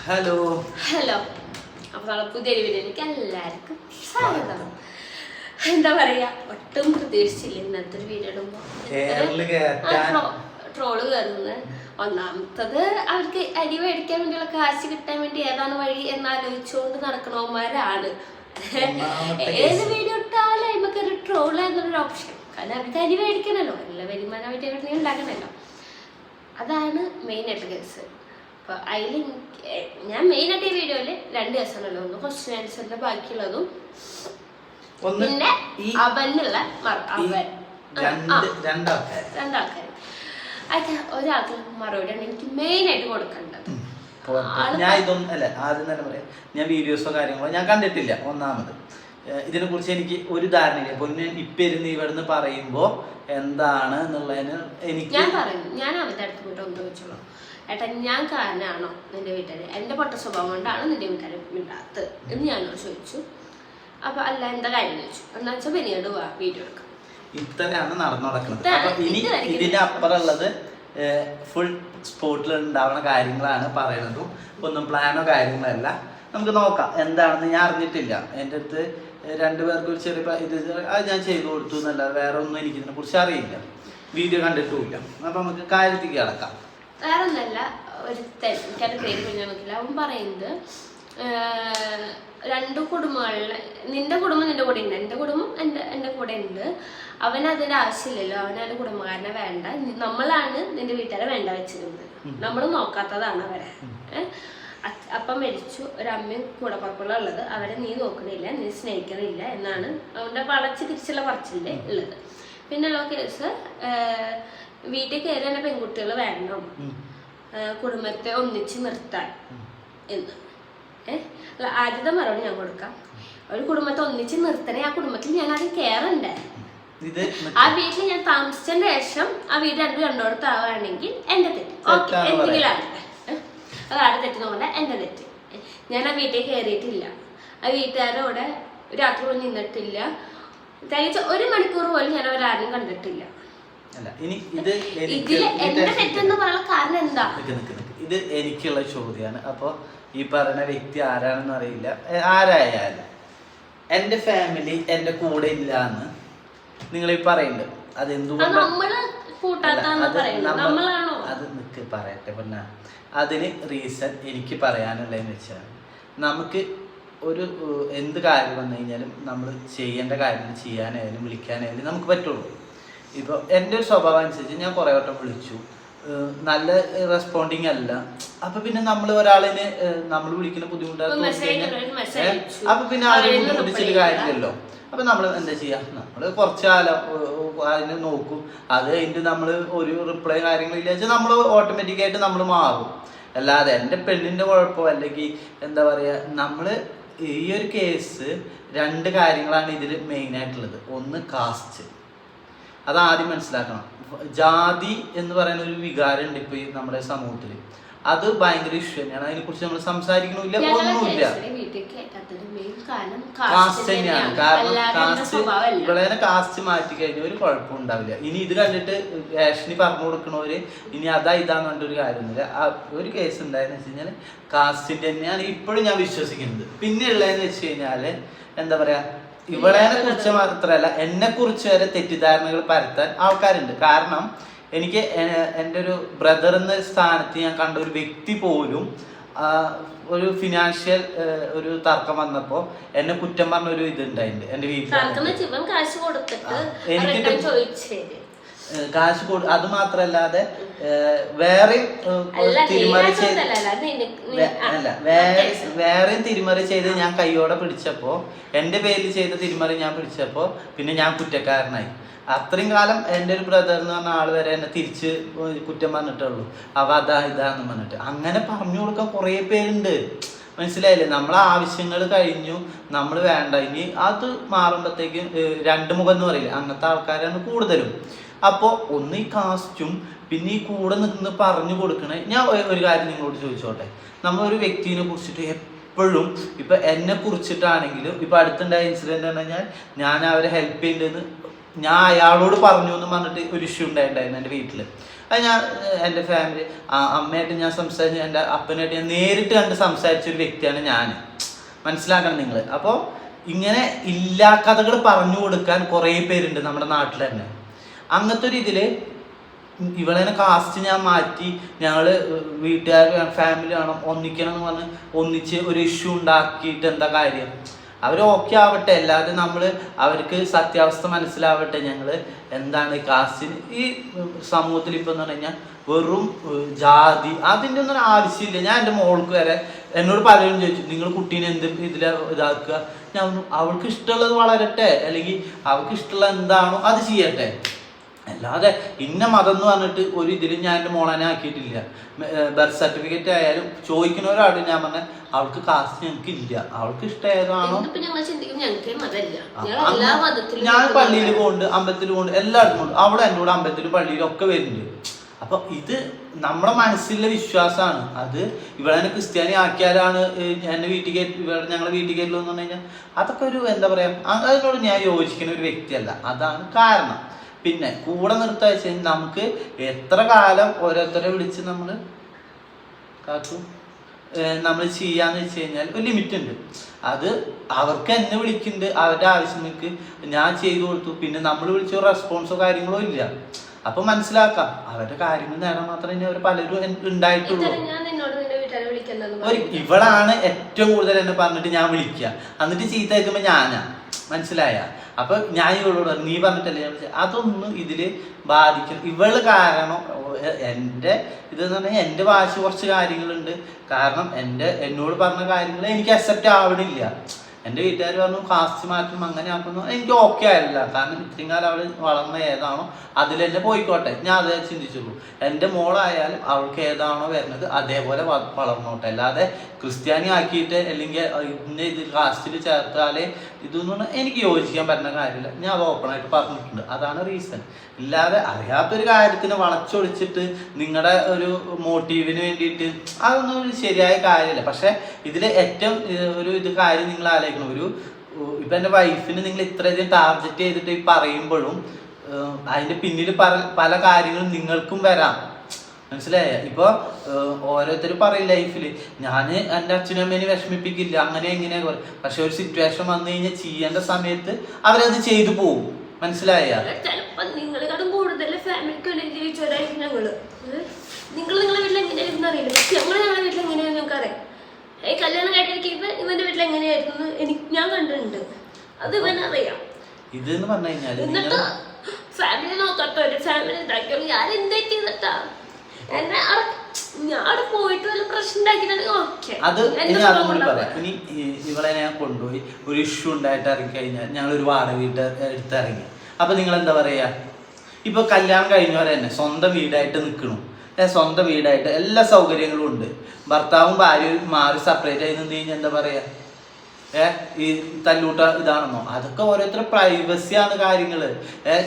Hello hello. അപ്പോൾ പുതിയൊരു വീഡിയോയിലേക്ക് എല്ലാവർക്കും സ്വാഗതം. എന്താ പറയാ, ഒട്ടും പ്രതീക്ഷിച്ചില്ല ഇന്നത്തെ ഒരു വീഡിയോ ഇടുമ്പോൾ ട്രോള് കയറുന്നത്. ഒന്നാമത്തത് അവർക്ക് അരി മേടിക്കാൻ വേണ്ടിയുള്ള കാശ് കിട്ടാൻ വേണ്ടി ഏതാണ് വഴി എന്നാലോചിച്ചുകൊണ്ട് നടക്കണവന്മാരാണ്. ഏത് വീഡിയോ ഇട്ടാലും നമുക്ക് ഒരു ട്രോള് എന്നൊരു ഓപ്ഷൻ. കാരണം അവർക്ക് അരി മേടിക്കണല്ലോ, എല്ലാ വരുമാനം അവരുടെ ഉണ്ടാക്കണല്ലോ. അതാണ് മെയിനായിട്ട് കേസ്. അപ്പോൾ അതിൽ ഞാൻ മെയിനായിട്ട് ഈ വീഡിയോയിൽ 2 കേസാണല്ലോ. ഒന്ന് ക്വസ്റ്റ്യൻ ആൻസറിന്റെ ബാക്കിയുള്ളതും പിന്നെ അവനുള്ള രണ്ടാൾക്കാർ. അതൊക്കെ ഒരാൾക്ക് മറുപടിയാണ് എനിക്ക് മെയിനായിട്ട് കൊടുക്കേണ്ടത്. ഞാൻ ഇതൊന്നും അല്ല, ആദ്യം തന്നെ പറയാം, ഞാൻ വീഡിയോസോ കാര്യങ്ങളോ ഞാൻ കണ്ടിട്ടില്ല. ഒന്നാമത് ഇതിനെ കുറിച്ച് എനിക്ക് ഒരു ധാരണയില്ല. പൊന്നു ഇപ്പൊ ഇരുന്ന് ഇവിടുന്ന് പറയുമ്പോ എന്താണ് എന്നുള്ളതിന് എനിക്ക് ഞാൻ അവരുടെ അടുത്ത് പോയിട്ട് ഒന്ന് ചോദിച്ചോളൂ, ഏട്ടാ ഞാൻ കാരണമാണോ നിന്റെ വീട്ടുകാർ, എന്റെ പൊട്ട സ്വഭാവം കൊണ്ടാണ് നിന്റെ വീട്ടുകാർ മിണ്ടാത്തത് എന്ന് ഞാനോട് ചോദിച്ചു. അപ്പൊ അല്ല എന്താ കാര്യം ചോദിച്ചു. എന്നാ വെച്ചാൽ പിന്നീട് വീഡിയോ എടുക്കാം. ഇത്രയാണ് നടന്നു നടക്കുന്നത്. അപ്പൊ ഇനി ഇതിന്റെ അപ്പുറമുള്ളത് ഫുൾ സ്പോട്ടിൽ ഉണ്ടാവുന്ന കാര്യങ്ങളാണ് പറയണതും. ഒന്നും പ്ലാനോ കാര്യങ്ങളല്ല. നമുക്ക് നോക്കാം എന്താണെന്ന്. ഞാൻ അറിഞ്ഞിട്ടില്ല. എൻ്റെ അടുത്ത് 2 പേർക്ക് ഒരു ചെറിയ ഇത് അത് ഞാൻ ചെയ്തു കൊടുത്തു എന്നല്ലാതെ വേറെ ഒന്നും എനിക്ക് ഇതിനെ കുറിച്ച് അറിയില്ല, വീഡിയോ കണ്ടിട്ടുമില്ല. അപ്പൊ നമുക്ക് കാര്യത്തിലേക്ക് കിടക്കാം. വേറെ ഒന്നല്ല, ഒരു എനിക്കത് പേര് പറഞ്ഞാൽ നോക്കില്ല. അവൻ പറയുന്നത് 2 കുടുംബങ്ങളിലെ നിന്റെ കുടുംബം നിന്റെ കൂടെ ഉണ്ട്, എൻ്റെ കുടുംബം എൻ്റെ കൂടെ ഉണ്ട്. അവനതിൻ്റെ ആവശ്യമില്ലല്ലോ, അവനതിൻ്റെ കുടുംബക്കാരനെ വേണ്ട, നമ്മളാണ് നിന്റെ വീട്ടുകാരെ വേണ്ട വെച്ചിരുന്നത്, നമ്മൾ നോക്കാത്തതാണ് അവരെ. അപ്പം മരിച്ചു, ഒരമ്മയും കൂടെ പുറപ്പുള്ള ഉള്ളത്, അവരെ നീ നോക്കണില്ല, നീ സ്നേഹിക്കണില്ല എന്നാണ് അവൻ്റെ വളച്ച് തിരിച്ചുള്ള പറച്ചില്ലേ ഉള്ളത്. പിന്നെയുള്ള കേസ് വീട്ടിൽ കയറി തന്നെ പെൺകുട്ടികൾ വേണം, കുടുംബത്തെ ഒന്നിച്ച് നിർത്താൻ എന്ന്. അല്ല, ആദ്യത്തെ മറുപടി ഞാൻ കൊടുക്കാം. ഒരു കുടുംബത്തെ ഒന്നിച്ച് നിർത്തണേ, ആ കുടുംബത്തിൽ ഞാൻ ആദ്യം കയറണ്ടേ. ആ വീട്ടിൽ ഞാൻ താമസിച്ചതിന് ശേഷം ആ വീട് രണ്ടോടത്താവുകയാണെങ്കിൽ എന്റെ തെറ്റ്, ഓക്കെ, എന്തെങ്കിലും ആകട്ടെ, അതാണ് തെറ്റ് നോക്കണ്ട, എന്റെ തെറ്റ്. ഞാൻ ആ വീട്ടിൽ കയറിയിട്ടില്ല, ആ വീട്ടുകാരോടെ രാത്രി പോലും നിന്നിട്ടില്ല, തികച്ച് 1 മണിക്കൂർ പോലും ഞാൻ അവരാരും കണ്ടിട്ടില്ല. ഇതില് എന്റെ തെറ്റെന്ന് പറയാനുള്ള കാരണം എന്താ? ഇത് എനിക്കുള്ള ചോദ്യമാണ്. അപ്പൊ ഈ പറയുന്ന വ്യക്തി ആരാണെന്ന് അറിയില്ല. ആരായാലും എന്റെ ഫാമിലി എന്റെ കൂടെ ഇല്ല എന്ന് നിങ്ങൾ ഈ പറയുന്നുണ്ട്. അതെന്തുകൊണ്ടാണ് അത് നിക്ക് പറയട്ടെ പിന്നെ. അതിന് റീസൺ എനിക്ക് പറയാനുള്ളതെന്ന് വെച്ചാൽ, നമുക്ക് ഒരു എന്ത് കാര്യം വന്നു കഴിഞ്ഞാലും നമ്മൾ ചെയ്യേണ്ട കാര്യങ്ങൾ ചെയ്യാനായാലും വിളിക്കാനായാലും നമുക്ക് പറ്റുള്ളൂ. ഇപ്പോൾ എൻ്റെ ഒരു സ്വഭാവം അനുസരിച്ച് ഞാൻ കുറേ വട്ടം വിളിച്ചു, നല്ല റെസ്പോണ്ടിങ് അല്ല. അപ്പൊ പിന്നെ നമ്മൾ ഒരാളിന് നമ്മൾ വിളിക്കുന്ന ബുദ്ധിമുട്ടാണ് അപ്പൊ പിന്നെ ആരും ബുദ്ധിമുട്ടിച്ചിട്ട് കാര്യമില്ലല്ലോ. അപ്പൊ നമ്മൾ എന്താ ചെയ്യാ, നമ്മൾ കുറച്ച് കാലം അതിന് നോക്കും. അത് കഴിഞ്ഞിട്ട് നമ്മൾ ഒരു റിപ്ലൈ കാര്യങ്ങളില്ല വെച്ചാൽ നമ്മൾ ഓട്ടോമാറ്റിക്കായിട്ട് നമ്മൾ മാറും. അല്ലാതെ എൻ്റെ പെണ്ണിൻ്റെ കുഴപ്പമോ അല്ലെങ്കിൽ എന്താ പറയുക, നമ്മൾ ഈ ഒരു കേസ് 2 കാര്യങ്ങളാണ് ഇതിൽ മെയിനായിട്ടുള്ളത്. ഒന്ന് കാസ്റ്റ്, അതാദ്യം മനസ്സിലാക്കണം. ജാതി എന്ന് പറയുന്ന ഒരു വികാരം ഉണ്ട് ഇപ്പൊ ഈ നമ്മുടെ സമൂഹത്തിൽ. അത് ഭയങ്കര ഇഷ്യൂ തന്നെയാണ്. അതിനെ കുറിച്ച് നമ്മൾ സംസാരിക്കണില്ല, ഒന്നുമില്ല. കാസ്റ്റ് തന്നെയാണ്. കാരണം കാസ്റ്റ് ഇവിടെ കാസ്റ്റ് മാറ്റി കഴിഞ്ഞാൽ ഒരു കുഴപ്പം ഉണ്ടാവില്ല. ഇനി ഇത് കണ്ടിട്ട് റേഷനി പറഞ്ഞു കൊടുക്കണവര് ഇനി ഇതാന്ന് പറഞ്ഞൊരു കാര്യമൊന്നുമില്ല. ഒരു കേസ് ഉണ്ടായെന്ന് വെച്ച് കഴിഞ്ഞാൽ കാസ്റ്റിന്റെ തന്നെയാണ് ഇപ്പോഴും ഞാൻ വിശ്വസിക്കുന്നത്. പിന്നെ ഉള്ളതെന്ന് വെച്ച് കഴിഞ്ഞാല് എന്താ പറയാ, ഇവളെ കുറിച്ച് മാത്രമല്ല എന്നെ കുറിച്ച് വരെ തെറ്റിദ്ധാരണകൾ പരത്താൻ ആൾക്കാരുണ്ട്. കാരണം എനിക്ക് എൻ്റെ ഒരു ബ്രദർ എന്ന സ്ഥാനത്ത് ഞാൻ കണ്ട ഒരു വ്യക്തി പോലും ഒരു ഫിനാൻഷ്യൽ ഒരു തർക്കം വന്നപ്പോ എന്നെ കുറ്റം പറഞ്ഞ ഒരു ഇതുണ്ടായിട്ടുണ്ട് എൻ്റെ വീട്ടിൽ. കാശ് അത് മാത്രല്ലാതെ വേറെയും തിരിമറി ചെയ്ത് ഞാൻ കൈയോടെ പിടിച്ചപ്പോ, എൻ്റെ പേരിൽ ചെയ്ത തിരിമറി ഞാൻ പിടിച്ചപ്പോ പിന്നെ ഞാൻ കുറ്റക്കാരനായി. അത്രയും കാലം എൻ്റെ ഒരു ബ്രദർ എന്ന് പറഞ്ഞ ആൾ വരെ എന്നെ തിരിച്ച് കുറ്റം പറഞ്ഞിട്ടുള്ളൂ. ഇതാന്ന് പറഞ്ഞിട്ട് അങ്ങനെ പറഞ്ഞു കൊടുക്കാൻ കുറേ പേരുണ്ട്. മനസ്സിലായില്ലേ? നമ്മളെ ആവശ്യങ്ങൾ കഴിഞ്ഞു, നമ്മൾ വേണ്ട, ഇനി അത് മാറുമ്പോഴത്തേക്കും 2 മുഖം എന്ന് പറയില്ല, അങ്ങനത്തെ ആൾക്കാരാണ് കൂടുതലും. അപ്പോൾ ഒന്ന് ഈ കാസ്റ്റും പിന്നെ ഈ കൂടെ നിന്ന് പറഞ്ഞു കൊടുക്കണേ. ഞാൻ ഒരു കാര്യം നിങ്ങളോട് ചോദിച്ചോട്ടെ, നമ്മളൊരു വ്യക്തിനെ കുറിച്ചിട്ട് എപ്പോഴും ഇപ്പൊ എന്നെ കുറിച്ചിട്ടാണെങ്കിലും ഇപ്പൊ അടുത്തുണ്ടായ ഇൻസിഡന്റ് പറഞ്ഞാൽ ഞാൻ അവരെ ഹെൽപ്പ് ചെയ്യേണ്ടതെന്ന് ഞാൻ അയാളോട് പറഞ്ഞു എന്ന് പറഞ്ഞിട്ട് ഒരു ഇഷ്യൂ ഉണ്ടായിരുന്നു എൻ്റെ വീട്ടിൽ. അത് ഞാൻ എൻ്റെ ഫാമിലി അമ്മയായിട്ട് ഞാൻ സംസാരിച്ചു, എൻ്റെ അപ്പനായിട്ട് ഞാൻ നേരിട്ട് കണ്ട് സംസാരിച്ചൊരു വ്യക്തിയാണ് ഞാൻ. മനസ്സിലാക്കണം നിങ്ങൾ. അപ്പോൾ ഇങ്ങനെ ഇല്ലാ കഥകൾ പറഞ്ഞു കൊടുക്കാൻ കുറേ പേരുണ്ട് നമ്മുടെ നാട്ടിൽ തന്നെ. അങ്ങനത്തെ ഒരു ഇതിൽ ഇവളെ കാസ്റ്റ് ഞാൻ മാറ്റി ഞങ്ങൾ വീട്ടുകാർ ഫാമിലി വേണം ഒന്നിക്കണം എന്ന് പറഞ്ഞ് ഒന്നിച്ച് ഒരു ഇഷ്യൂ ഉണ്ടാക്കിയിട്ട് എന്താ കാര്യം? അവർ ഓക്കെ ആവട്ടെ, അല്ലാതെ നമ്മൾ അവർക്ക് സത്യാവസ്ഥ മനസ്സിലാവട്ടെ. ഞങ്ങൾ എന്താണ് കാസ്റ്റിന് ഈ സമൂഹത്തിൽ ഇപ്പം എന്ന് പറഞ്ഞു കഴിഞ്ഞാൽ വെറും ജാതി അതിൻ്റെ ഒന്നും ആവശ്യമില്ല. ഞാൻ എൻ്റെ മോൾക്ക് വരെ എന്നോട് പലരും ചോദിച്ചു, നിങ്ങൾ കുട്ടീനെ എന്ത് ഇതാക്കുക? ഞാൻ അവൾക്ക് ഇഷ്ടമുള്ളത് വളരട്ടെ, അല്ലെങ്കിൽ അവൾക്ക് ഇഷ്ടമുള്ള എന്താണോ അത് ചെയ്യട്ടെ. അല്ലാതെ ഇന്ന മതം എന്ന് പറഞ്ഞിട്ട് ഒരു ഇതിലും ഞാൻ എൻ്റെ മോളനെ ആക്കിയിട്ടില്ല. ബർത്ത് സർട്ടിഫിക്കറ്റ് ആയാലും ചോദിക്കുന്ന ഒരാൾ ഞാൻ പറഞ്ഞ അവൾക്ക് കാസ്റ്റ് ഞങ്ങൾക്ക് ഇല്ല, അവൾക്ക് ഇഷ്ടം ഏതാണോ. ഞാൻ പള്ളിയിൽ പോകുന്നുണ്ട്, അമ്പലത്തിൽ പോകുന്നുണ്ട്, എല്ലായിടത്തും പോകുന്നുണ്ട്. അവിടെ എൻ്റെ കൂടെ അമ്പലത്തിലും പള്ളിയിലും ഒക്കെ വരുന്നുണ്ട്. അപ്പൊ ഇത് നമ്മുടെ മനസ്സിലുള്ള വിശ്വാസമാണ്. അത് ഇവിടെ ക്രിസ്ത്യാനി ആക്കിയാലാണ് എൻ്റെ വീട്ടിൽ ഇവിടെ ഞങ്ങളുടെ വീട്ടിൽ കയറ്റില്ല എന്ന് പറഞ്ഞു കഴിഞ്ഞാൽ അതൊക്കെ ഒരു എന്താ പറയാ, അതിനോട് ഞാൻ യോജിക്കുന്ന ഒരു വ്യക്തിയല്ല. അതാണ് കാരണം. പിന്നെ കൂടെ നിർത്തുക വെച്ച് കഴിഞ്ഞാൽ നമുക്ക് എത്ര കാലം ഓരോരുത്തരെ വിളിച്ച് നമ്മൾ ചെയ്യാന്ന് വെച്ച് കഴിഞ്ഞാൽ ഒരു ലിമിറ്റ് ഉണ്ട്. അത് അവർക്ക് എന്നെ വിളിക്കുന്നുണ്ട്, അവരുടെ ആവശ്യങ്ങൾക്ക് ഞാൻ ചെയ്തു കൊടുത്തു. പിന്നെ നമ്മൾ വിളിച്ച റെസ്പോൺസോ കാര്യങ്ങളോ ഇല്ല. അപ്പൊ മനസ്സിലാക്കാം അവരുടെ കാര്യങ്ങൾ നേടാൻ മാത്രമേ അവർ പലരും ഉണ്ടായിട്ടുള്ളൂ. ഇവളാണ് ഏറ്റവും കൂടുതൽ എന്നെ പറഞ്ഞിട്ട് ഞാൻ വിളിക്കുക, എന്നിട്ട് ചീത്ത കേൾക്കുമ്പോ ഞാനാ. മനസ്സിലായ? അപ്പൊ ഞാൻ ഇവളോട് നീ പറഞ്ഞിട്ടല്ലേ ഞാൻ വിളിച്ചത്. അതൊന്നും ഇതില് ബാധിക്കും. ഇവള് കാരണം എൻ്റെ ഇതെന്ന് പറഞ്ഞാൽ എൻ്റെ ഭാഷ കുറച്ച് കാര്യങ്ങളുണ്ട്. കാരണം എന്നോട് പറഞ്ഞ കാര്യങ്ങൾ എനിക്ക് അക്സെപ്റ്റ് ആവണില്ല. എൻ്റെ വീട്ടുകാർ പറഞ്ഞു കാസ്റ്റ് മാറ്റം അങ്ങനെ ആക്കുന്നു, എനിക്ക് ഓക്കെ ആയില്ല. കാരണം ഇത്രയും കാലം അവൾ വളർന്ന ഏതാണോ അതിലെന്നെ പോയിക്കോട്ടെ, ഞാൻ അതേ ചിന്തിച്ചുള്ളൂ. എൻ്റെ മോളായാലും അവൾക്ക് ഏതാണോ വരുന്നത് അതേപോലെ വളർന്നോട്ടെ. അല്ലാതെ ക്രിസ്ത്യാനി ആക്കിയിട്ട് അല്ലെങ്കിൽ ഇന്ന ഇത് കാസ്റ്റിൽ ചേർത്താലേ ഇതൊന്നും എനിക്ക് യോജിക്കാൻ പറ്റുന്ന കാര്യമില്ല. ഞാൻ അത് ഓപ്പണായിട്ട് പറഞ്ഞിട്ടുണ്ട്. അതാണ് റീസൺ. ഇല്ലാതെ അറിയാത്തൊരു കാര്യത്തിന് വളച്ചൊടിച്ചിട്ട് നിങ്ങളുടെ ഒരു മോട്ടീവിന് വേണ്ടിയിട്ട് അതൊന്നും ഒരു ശരിയായ കാര്യമില്ല. പക്ഷെ ഇതിൽ ഏറ്റവും ഒരു കാര്യം നിങ്ങൾ ആലോചിക്കണം. ഇപ്പം എൻ്റെ വൈഫിന് നിങ്ങൾ ഇത്രയധികം ടാർഗറ്റ് ചെയ്തിട്ട് പറയുമ്പോഴും അതിൻ്റെ പിന്നിൽ പല കാര്യങ്ങളും നിങ്ങൾക്കും വരാം. മനസ്സിലായ? ഇപ്പോൾ ഓരോരുത്തർ പറയും ലൈഫിൽ ഞാൻ എൻ്റെ അച്ഛനും അമ്മേനെ വിഷമിപ്പിക്കില്ല അങ്ങനെ എങ്ങനെയാ പറയും. പക്ഷെ ഒരു സിറ്റുവേഷൻ വന്നു കഴിഞ്ഞാൽ ചെയ്യേണ്ട സമയത്ത് അവരത് ചെയ്തു പോകും. മനസ്സിലായ? നിങ്ങളെക്കാളും കൂടുതൽ ഫാമിലിക്ക് ജീവിച്ചവരായിരിക്കും ഞങ്ങള്. നിങ്ങളുടെ വീട്ടിൽ എങ്ങനെയായിരുന്നു അറിയില്ല, പക്ഷെ ഞങ്ങളുടെ വീട്ടിൽ എങ്ങനെയായിരുന്നു ഞങ്ങൾക്ക് അറിയാം. കല്യാണം കഴിഞ്ഞിരിക്കുമ്പോ ഇവന്റെ വീട്ടിൽ എങ്ങനെയായിരുന്നു ഞാൻ കണ്ടിട്ടുണ്ട്. അത് ഇവനറിയാം. ഇതെന്ന് പറഞ്ഞു കഴിഞ്ഞാല് എന്നിട്ട് ഫാമിലി നോക്കാത്ത ഒരു ഫാമിലി ഉണ്ടാക്കിയോളൂ. ഞാൻ എന്താ ചെയ്തിട്ടാ എന്നെ ഞാൻ അവിടെ പോയിട്ട് വല്ല പ്രശ്നം ഉണ്ടാക്കിയിട്ടാണെങ്കിൽ ഓക്കെ. അത് ഇനി അതും കൂടി പറയാം. ഇനി ഇവളെ ഞാൻ കൊണ്ടുപോയി ഒരു ഇഷ്യൂ ഉണ്ടായിട്ട് ഇറങ്ങി കഴിഞ്ഞാൽ ഞങ്ങളൊരു വാടക വീട്ട് എടുത്തിറങ്ങി. അപ്പൊ നിങ്ങൾ എന്താ പറയാ? ഇപ്പൊ കല്യാണം കഴിഞ്ഞവരെ തന്നെ സ്വന്തം വീടായിട്ട് നിൽക്കണു, സ്വന്തം വീടായിട്ട് എല്ലാ സൗകര്യങ്ങളും ഉണ്ട്. ഭർത്താവും ഭാര്യയും മാറി സെപ്പറേറ്റ് ആയി നിന്ന് കഴിഞ്ഞാൽ എന്താ പറയാ? ഈ തല്ലൂട്ട ഇതാണെന്നോ? അതൊക്കെ ഓരോരുത്തരുടെ പ്രൈവസിയാണ് കാര്യങ്ങള്.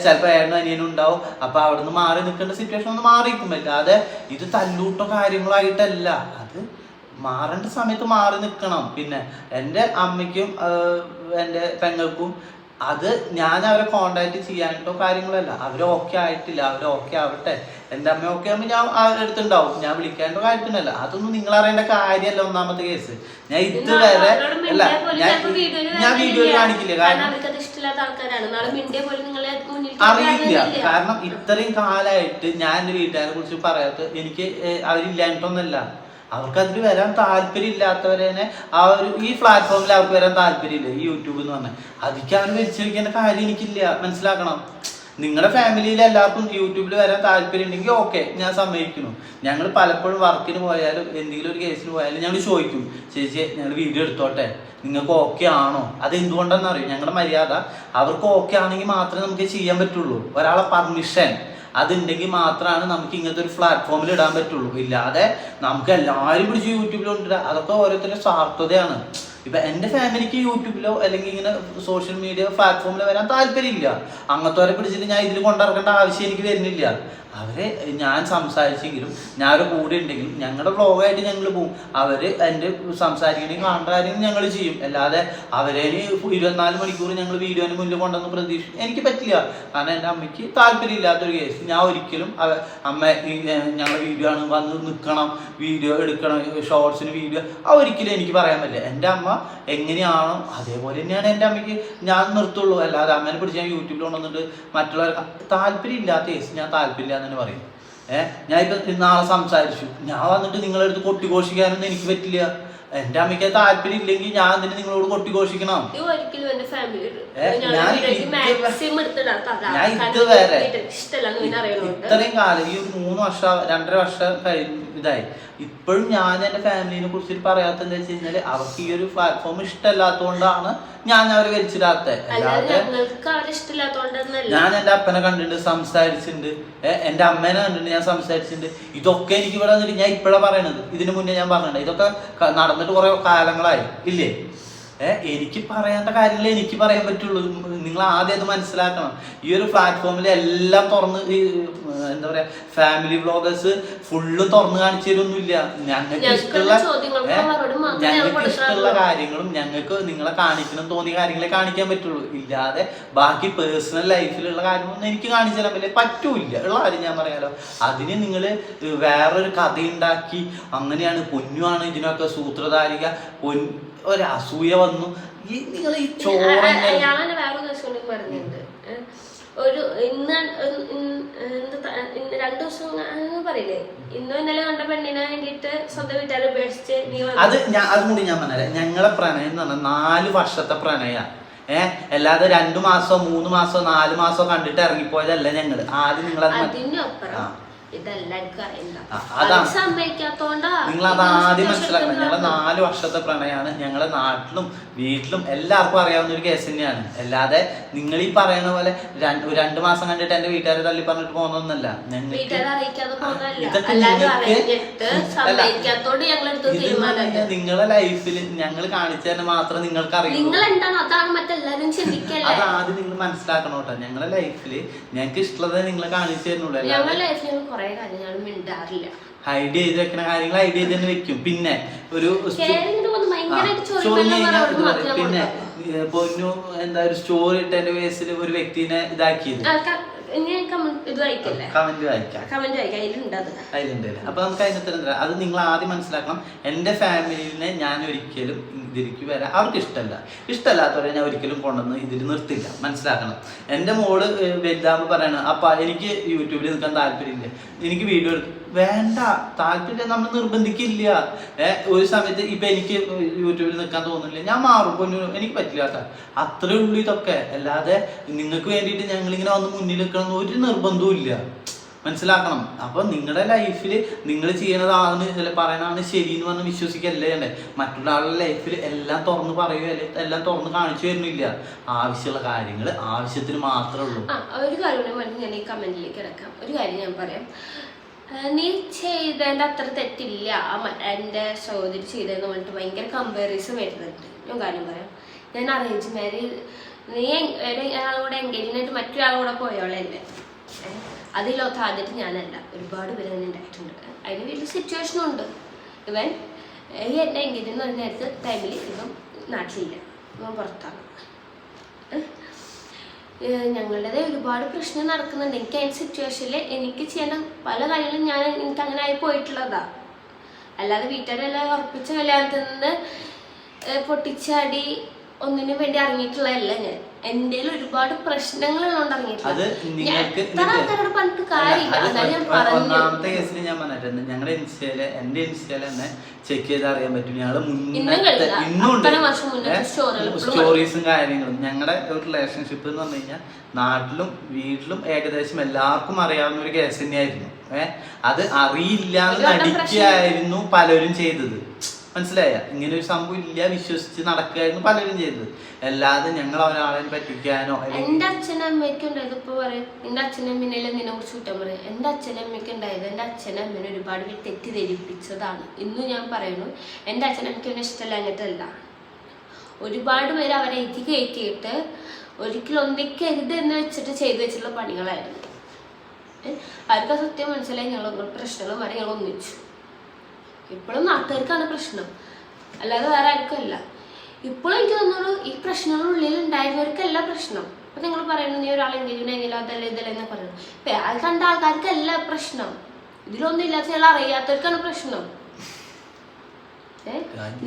ചിലപ്പോൾ ഏട്ടനും അനിയനും ഉണ്ടാവും, അപ്പൊ അവിടുന്ന് മാറി നിൽക്കേണ്ട സിറ്റുവേഷൻ ഒന്ന് മാറിയിരിക്കും. അല്ലാതെ ഇത് തല്ലൂട്ടോ കാര്യങ്ങളായിട്ടല്ല. അത് മാറേണ്ട സമയത്ത് മാറി നിൽക്കണം. പിന്നെ എൻ്റെ അമ്മയ്ക്കും എൻ്റെ പെങ്ങൾക്കും അത് ഞാൻ അവരെ കോണ്ടാക്ട് ചെയ്യാനിട്ടോ കാര്യങ്ങളല്ല. അവർ ഓക്കെ ആയിട്ടില്ല, അവർ ഓക്കെ ആവട്ടെ. എൻ്റെ അമ്മ ഓക്കെ ആകുമ്പോൾ ഞാൻ അവരുടെ അടുത്തുണ്ടാവും. ഞാൻ വിളിക്കേണ്ട കാര്യത്തിനല്ല. അതൊന്നും നിങ്ങൾ അറിയേണ്ട കാര്യമല്ല. ഒന്നാമത്തെ കേസ് ഞാൻ ഇതുവരെ അല്ല ഞാൻ വീഡിയോയിൽ കാണിക്കില്ല. കാരണം അറിയില്ല. കാരണം ഇത്രയും കാലമായിട്ട് ഞാൻ എൻ്റെ വീട്ടുകാരെ കുറിച്ച് പറയാത്ത എനിക്ക് അവരില്ലായിട്ടൊന്നല്ല. അവർക്ക് അതിൽ വരാൻ താല്പര്യം ഇല്ലാത്തവരെ ഈ പ്ലാറ്റ്ഫോമിൽ അവർക്ക് വരാൻ താല്പര്യമില്ല. ഈ യൂട്യൂബ് എന്ന് പറഞ്ഞാൽ അതിക്ക് അവർ വെച്ച് വയ്ക്കേണ്ട കാര്യം എനിക്കില്ല. മനസ്സിലാക്കണം. നിങ്ങളുടെ ഫാമിലിയിൽ എല്ലാവർക്കും യൂട്യൂബിൽ വരാൻ താല്പര്യം ഉണ്ടെങ്കിൽ ഓക്കെ, ഞാൻ സമ്മതിക്കുന്നു. ഞങ്ങൾ പലപ്പോഴും വർക്കിന് പോയാലും എന്തെങ്കിലും ഒരു കേസിന് പോയാലും ഞങ്ങൾ ചോദിക്കും, ചേച്ചി ഞങ്ങൾ വീഡിയോ എടുത്തോട്ടെ, നിങ്ങൾക്ക് ഓക്കെ ആണോ? അത് എന്തുകൊണ്ടെന്ന് അറിയും. ഞങ്ങളുടെ മര്യാദ അവർക്ക് ഓക്കെ ആണെങ്കിൽ മാത്രമേ നമുക്ക് ചെയ്യാൻ പറ്റുള്ളൂ. ഒരാളെ പെർമിഷൻ അതുണ്ടെങ്കിൽ മാത്രമാണ് നമുക്ക് ഇങ്ങനത്തെ ഒരു പ്ലാറ്റ്ഫോമിൽ ഇടാൻ പറ്റുള്ളൂ. ഇല്ലാതെ നമുക്ക് എല്ലാവരും പിടിച്ച് യൂട്യൂബിൽ കൊണ്ടിടുക അതൊക്കെ ഓരോരുത്തരുടെ സ്വാർത്ഥതയാണ്. ഇപ്പം എൻ്റെ ഫാമിലിക്ക് യൂട്യൂബിലോ അല്ലെങ്കിൽ ഇങ്ങനെ സോഷ്യൽ മീഡിയ പ്ലാറ്റ്ഫോമിലോ വരാൻ താല്പര്യമില്ല. അങ്ങനത്തെ പിടിച്ചിട്ട് ഞാൻ ഇതിൽ കൊണ്ടിറക്കേണ്ട ആവശ്യം എനിക്ക് വരുന്നില്ല. അവരെ ഞാൻ സംസാരിച്ചെങ്കിലും ഞാനൊരു കൂടെ ഉണ്ടെങ്കിലും ഞങ്ങളുടെ വ്ളോഗായിട്ട് ഞങ്ങൾ പോകും. അവർ എൻ്റെ സംസാരിക്കണമെങ്കിൽ കാണേണ്ട കാര്യങ്ങൾ ഞങ്ങൾ ചെയ്യും. അല്ലാതെ അവരെ 24 മണിക്കൂർ ഞങ്ങൾ വീഡിയോന് മുന്നിൽ കൊണ്ടുവന്ന് പ്രതീക്ഷിക്കും എനിക്ക് പറ്റില്ല. കാരണം എൻ്റെ അമ്മയ്ക്ക് താല്പര്യമില്ലാത്തൊരു കേസ്. ഞാൻ ഒരിക്കലും അമ്മ ഞങ്ങളുടെ വീഡിയോ ആണ് വന്ന് നിൽക്കണം, വീഡിയോ എടുക്കണം, ഷോർട്സിന് വീഡിയോ ഒരിക്കലും എനിക്ക് പറയാൻ പറ്റില്ല. എൻ്റെ അമ്മ എങ്ങനെയാണോ അതേപോലെ തന്നെയാണ് എൻ്റെ അമ്മയ്ക്ക് ഞാൻ നിർത്തുള്ളൂ. അല്ലാതെ അമ്മേനെ പിടിച്ച് ഞാൻ യൂട്യൂബിൽ കൊണ്ടുവന്നിട്ട് മറ്റുള്ളവർ താല്പര്യം ഇല്ലാത്ത കേസ് ഞാൻ താല്പര്യമില്ല എന്ന് തന്നെ പറയും. ഞാൻ ഇപ്പം നാളെ സംസാരിച്ചു, ഞാൻ വന്നിട്ട് നിങ്ങളുടെ അടുത്ത് കൊട്ടിഘോഷിക്കാനൊന്നും എനിക്ക് പറ്റില്ല. എൻ്റെ അമ്മയ്ക്ക് താല്പര്യം ഇല്ലെങ്കിൽ ഞാൻ എന്തിനു നിങ്ങളോട് കൊട്ടിഘോഷിക്കണം? ഞാൻ ഇതുവരെ ഇത്രയും കാലം ഈ 3 വർഷം 2.5 വർഷം ഇതായി ഇപ്പോഴും ഞാൻ എൻ്റെ ഫാമിലിനെ കുറിച്ച് പറയാത്ത എന്താ വെച്ച് കഴിഞ്ഞാല് അവർക്ക് ഈ ഒരു പ്ലാറ്റ്ഫോം ഇഷ്ടമല്ലാത്തതുകൊണ്ടാണ് ഞാൻ അവരെ വലിച്ചിടാത്തത്. ഞാൻ എൻ്റെ അപ്പനെ കണ്ടിട്ടുണ്ട്, സംസാരിച്ചിട്ടുണ്ട്, എൻ്റെ അമ്മേനെ കണ്ടിട്ടുണ്ട്, ഞാൻ സംസാരിച്ചിട്ടുണ്ട്. ഇതൊക്കെ എനിക്ക് ഇവിടെ വന്നിട്ട് ഞാൻ ഇപ്പോഴാണ് പറയണത്. ഇതിനു മുന്നേ ഞാൻ പറഞ്ഞിട്ടുണ്ട്. ഇതൊക്കെ നടന്നിട്ട് കുറെ കാലങ്ങളായി ഇല്ലേ? എനിക്ക് പറയേണ്ട കാര്യങ്ങളെ എനിക്ക് പറയാൻ പറ്റുള്ളൂ. നിങ്ങൾ ആദ്യം അത് മനസ്സിലാക്കണം. ഈ ഒരു പ്ലാറ്റ്ഫോമിൽ എല്ലാം തുറന്ന് എന്താ പറയാ ഫാമിലി വ്ളോഗേഴ്സ് ഫുള്ളും തുറന്ന് കാണിച്ചു തരൊന്നുമില്ല. ഞങ്ങൾക്ക് ഇഷ്ടമുള്ള കാര്യങ്ങളും ഞങ്ങൾക്ക് നിങ്ങളെ കാണിക്കണം തോന്നിയ കാര്യങ്ങളെ കാണിക്കാൻ പറ്റുള്ളൂ. ഇല്ലാതെ ബാക്കി പേഴ്സണൽ ലൈഫിലുള്ള കാര്യങ്ങളൊന്നും എനിക്ക് കാണിച്ചു തരാൻ പറ്റൂല. ഉള്ള കാര്യം ഞാൻ പറയാലോ. അതിന് നിങ്ങൾ വേറൊരു കഥയുണ്ടാക്കി അങ്ങനെയാണ് പൊന്നുമാണ് ഇതിനൊക്കെ സൂത്രധാരിക ഒരു അസൂയ വന്നു ഈ നിങ്ങൾ ഈ ഒരു ഇന്ന് 2 ദിവസം പറയില്ലേ, ഇന്നും ഇന്നലെ കണ്ട പെണ്ണിനെ വേണ്ടിട്ട് സ്വന്തം വീട്ടുകാരെ ഉപേക്ഷിച്ച് അതും കൂടി ഞാൻ പറഞ്ഞേ. ഞങ്ങളെ പ്രണയം എന്ന് പറഞ്ഞാൽ 4 വർഷത്തെ പ്രണയ. അല്ലാതെ 2 മാസോ 3 മാസോ 4 മാസോ കണ്ടിട്ട് ഇറങ്ങിപ്പോയതല്ല ഞങ്ങള്. ആദ്യം നിങ്ങൾ നിങ്ങൾ അത് ആദ്യം മനസ്സിലാക്കണം. ഞങ്ങളെ 4 വർഷത്തെ പ്രണയമാണ്. ഞങ്ങളെ നാട്ടിലും വീട്ടിലും എല്ലാവർക്കും അറിയാവുന്ന ഒരു കേസ് തന്നെയാണ്. അല്ലാതെ നിങ്ങൾ ഈ പറയുന്ന പോലെ 2 മാസം കണ്ടിട്ട് എന്റെ വീട്ടുകാരെ തള്ളി പറഞ്ഞിട്ട് പോകുന്നൊന്നല്ല. നിങ്ങളെ ലൈഫിൽ ഞങ്ങൾ കാണിച്ചു തന്നെ മാത്രം നിങ്ങൾക്ക് അറിയാം. അത് ആദ്യം നിങ്ങൾ മനസ്സിലാക്കണം കേട്ടോ. ഞങ്ങളെ ലൈഫില് ഞങ്ങൾക്ക് ഇഷ്ടമുള്ളത് നിങ്ങളെ കാണിച്ചു തരുന്നുള്ളൂ. ഹൈഡ് ചെയ്ത് വെക്കുന്ന കാര്യങ്ങൾ ഹൈഡ് ചെയ്ത് തന്നെ വെക്കും. പിന്നെ ഒരു പിന്നെ പൊന്നു എന്താ ഒരു സ്റ്റോറി ഇട്ട എന്റെ വേസിൽ ഒരു വ്യക്തിനെ ഇതാക്കിയത് കമന്റ് അതിലുണ്ട്. അപ്പൊ നമുക്ക് അതിനകത്ത് അത് നിങ്ങൾ ആദ്യം മനസ്സിലാക്കണം. എന്റെ ഫാമിലിനെ ഞാൻ ഒരിക്കലും ഇതിലേക്ക് വരാൻ അവർക്ക് ഇഷ്ടമല്ലാത്തവരെ ഞാൻ ഒരിക്കലും കൊണ്ടുവന്ന് ഇതിൽ നിർത്തില്ല. മനസ്സിലാക്കണം. എൻ്റെ മോള് വലുതാകുമ്പോൾ പറയണം അപ്പ എനിക്ക് യൂട്യൂബിൽ നിൽക്കാൻ താല്പര്യമില്ല, എനിക്ക് വീഡിയോ വേണ്ട, താല്പര്യം നമ്മൾ നിർബന്ധിക്കില്ല. ഒരു സമയത്ത് ഇപ്പൊ എനിക്ക് യൂട്യൂബിൽ നിൽക്കാൻ തോന്നുന്നില്ല, ഞാൻ മാറും, എനിക്ക് പറ്റില്ല. അത്രേ ഉള്ളൂ ഇതൊക്കെ. അല്ലാതെ നിങ്ങൾക്ക് വേണ്ടിയിട്ട് ഞങ്ങളിങ്ങനെ വന്ന് മുന്നിൽ നിൽക്കണം ഒരു നിർബന്ധവും ഇല്ല. മനസ്സിലാക്കണം. അപ്പൊ നിങ്ങളുടെ ലൈഫിൽ നിങ്ങൾ ചെയ്യണതാണ് പറയണതാണ് ശരി എന്ന് പറഞ്ഞ് വിശ്വസിക്കല്ലേ വേണ്ടേ. മറ്റുള്ള ആളുടെ ലൈഫിൽ എല്ലാം തുറന്ന് പറയുകയല്ലേ, എല്ലാം തുറന്ന് കാണിച്ചു തരുന്നില്ല. ആവശ്യമുള്ള കാര്യങ്ങൾ ആവശ്യത്തിന് മാത്രമേ ഉള്ളൂ. ഒരു കാര്യം ഞാൻ ഈ കമന്റിലേക്ക് കിടക്കാം. ഒരു കാര്യം ഞാൻ പറയാം. നീ ചെയ്തതിൻ്റെ അത്ര തെറ്റില്ല എൻ്റെ സഹോദരി ചെയ്തതെന്ന് പറഞ്ഞിട്ട് ഭയങ്കര കമ്പാരിസൺ വരുന്നുണ്ട്. ഞാൻ കാര്യം പറയാം. ഞാൻ അറേഞ്ച് മാരേജ് നീ ഒരാളോടെ എൻഗേജ്മെന്റ് മറ്റൊരാളോടെ പോയോളല്ലേ, അതിലൊത്ത ആദ്യമായിട്ട് ഞാനല്ല, ഒരുപാട് പേര് തന്നെ ഉണ്ടായിട്ടുണ്ട്. അതിന് വലിയ സിറ്റുവേഷനും ഉണ്ട്. ഇവൻ ഈ എൻ്റെ എൻഗേജ്മെന്റ് എന്ന് പറഞ്ഞ നേരത്തെ ടൈമിൽ ഇവൻ നാട്ടിലില്ല, ഇവൻ പുറത്താണ്. ഞങ്ങളുടേത് ഒരുപാട് പ്രശ്നം നടക്കുന്നുണ്ട്. എനിക്ക് അതിൻ്റെ സിറ്റുവേഷനിൽ എനിക്ക് ചെയ്യേണ്ട പല കാര്യങ്ങളും എനിക്ക് അങ്ങനെ ആയി പോയിട്ടുള്ളതാ. അല്ലാതെ വീട്ടുകാരെല്ലാം ഉറപ്പിച്ച കല്യാണത്തിൽ നിന്ന് പൊട്ടിച്ചാടി ഒന്നിനു വേണ്ടി ഇറങ്ങിയിട്ടുള്ളതല്ല ഞാൻ. എന്റെ ഒരുപാട് പ്രശ്നങ്ങളുണ്ട് ഇറങ്ങിയിട്ടുള്ളത്. ഒന്നാമത്തെ കേസിൽ ഞാൻ പറഞ്ഞിട്ടുണ്ട്, ഞങ്ങളുടെ എന്റെ ഇൻസ്റ്റയില് തന്നെ ചെക്ക് ചെയ്ത് അറിയാൻ പറ്റും. ഞങ്ങള് ഇന്നുണ്ട് സ്റ്റോറീസും കാര്യങ്ങളും. ഞങ്ങളുടെ ഒരു റിലേഷൻഷിപ്പ് എന്ന് പറഞ്ഞു കഴിഞ്ഞാൽ നാട്ടിലും വീട്ടിലും ഏകദേശം എല്ലാവർക്കും അറിയാവുന്ന ഒരു കേസ് തന്നെയായിരുന്നു. അത് അറിയില്ല എന്ന് നടിക്കായിരുന്നു പലരും ചെയ്തത്. മനസ്സിലായ? ഇങ്ങനെ ഒരു സംഭവം ഇല്ല വിശ്വസിച്ച് നടക്കുകയായിരുന്നു പലരും ചെയ്തത്. അല്ലാതെ ഞങ്ങൾ ഒരാളെ പറ്റിക്കാനോ. എന്റെ അച്ഛനമ്മയ്ക്ക് ഉണ്ടായത് ഇപ്പൊ പറയും, എന്റെ അച്ഛനമ്മേനെ നിന്നെ കുറിച്ച് കുറ്റം പറയും. എന്റെ അച്ഛനമ്മയ്ക്ക് ഉണ്ടായത് എന്റെ അച്ഛനമ്മേനെ ഒരുപാട് പേര് തെറ്റിദ്ധരിപ്പിച്ചതാണ്. ഇന്നും ഞാൻ പറയുന്നു, എന്റെ അച്ഛനമ്മയ്ക്ക് എന്നെ ഇഷ്ടമല്ലാഞ്ഞിട്ടല്ല. ഒരുപാട് പേര് അവരെ എത്തി കയറ്റിയിട്ട് ഒരിക്കലും ഒന്നിക്കരുത് എന്ന് വെച്ചിട്ട് ചെയ്തു വെച്ചിട്ടുള്ള പണികളായിരുന്നു. ആർക്കാ സത്യം മനസ്സിലായി ഞങ്ങൾ പ്രശ്നങ്ങളും വരെ ഞങ്ങൾ ഒന്നിച്ചു. ഇപ്പോഴും നാട്ടുകാർക്കാണ് പ്രശ്നം, അല്ലാതെ വേറെ ആർക്കും അല്ല. ഇപ്പോഴും എനിക്ക് തോന്നുന്നു ഈ പ്രശ്നങ്ങളുള്ളിൽ ഉണ്ടായിരുന്നവർക്കല്ല പ്രശ്നം. അപ്പൊ നിങ്ങൾ പറയുന്നത് നീ ഒരാൾ എൻഗേജ്മെന്റ് എങ്കിലും അതല്ല ഇതല്ല എന്ന് പറയുന്നത്. ഇപ്പൊ അത് കണ്ട ആൾക്കാർക്കല്ല പ്രശ്നം, ഇതിലൊന്നും ഇല്ലാത്ത ചില അറിയാത്തവർക്കാണ് പ്രശ്നം.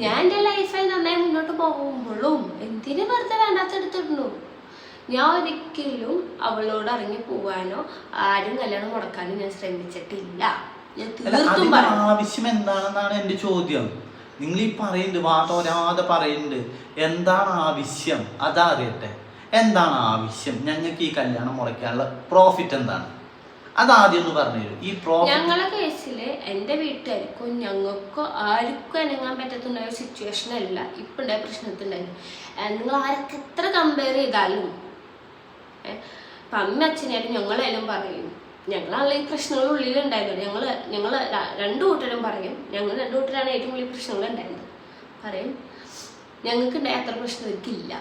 ഞാൻ എൻ്റെ ലൈഫായി നന്നായി മുന്നോട്ട് പോകുമ്പോഴും എന്തിനു വെറുതെ വേണ്ടാത്തെടുത്തിടുന്നു. ഞാൻ ഒരിക്കലും അവളോട് ഇറങ്ങി പോവാനോ ആരും കല്യാണം മുടക്കാനോ ഞാൻ ശ്രമിച്ചിട്ടില്ല. ഞാൻ തീർത്തും ആവശ്യം എന്താണെന്നാണ് എന്റെ ചോദ്യം. നിങ്ങൾ ഈ പറയുന്നുണ്ട്, വാതോരാതെ പറയുന്നുണ്ട്, എന്താണ് ആവശ്യം അതാ അറിയട്ടെ. എന്താണ് ആവശ്യം? ഞങ്ങൾക്ക് ഈ കല്യാണം മുടക്കാനുള്ള പ്രോഫിറ്റ് എന്താണ്? അതാദ്യം ഒന്ന് പറഞ്ഞു തരും. ഈ ഞങ്ങളെ കേസില് എന്റെ വീട്ടുകാർക്കോ ഞങ്ങൾക്കോ ആർക്കും അനങ്ങാൻ പറ്റത്തുണ്ടായ സിറ്റുവേഷൻ അല്ല ഇപ്പൊ ഉണ്ടായ പ്രശ്നത്തിണ്ടായിരുന്നു. നിങ്ങൾ ആരൊക്കെ എത്ര കമ്പയർ ചെയ്താലും ഇപ്പൊ അമ്മ അച്ഛനായാലും ഞങ്ങളായാലും പറയും, ഞങ്ങളാണല്ലോ ഈ പ്രശ്നങ്ങൾ ഉള്ളിൽ ഉണ്ടായിരുന്നത്. ഞങ്ങള് രണ്ടു കൂട്ടരും പറയും, ഞങ്ങൾ രണ്ടു കൂട്ടരാണ് ഏറ്റവും വലിയ പ്രശ്നങ്ങൾ ഉണ്ടായിരുന്നത്. പറയും ഞങ്ങൾക്ക് ഉണ്ടായ അത്ര പ്രശ്നം എനിക്കില്ല.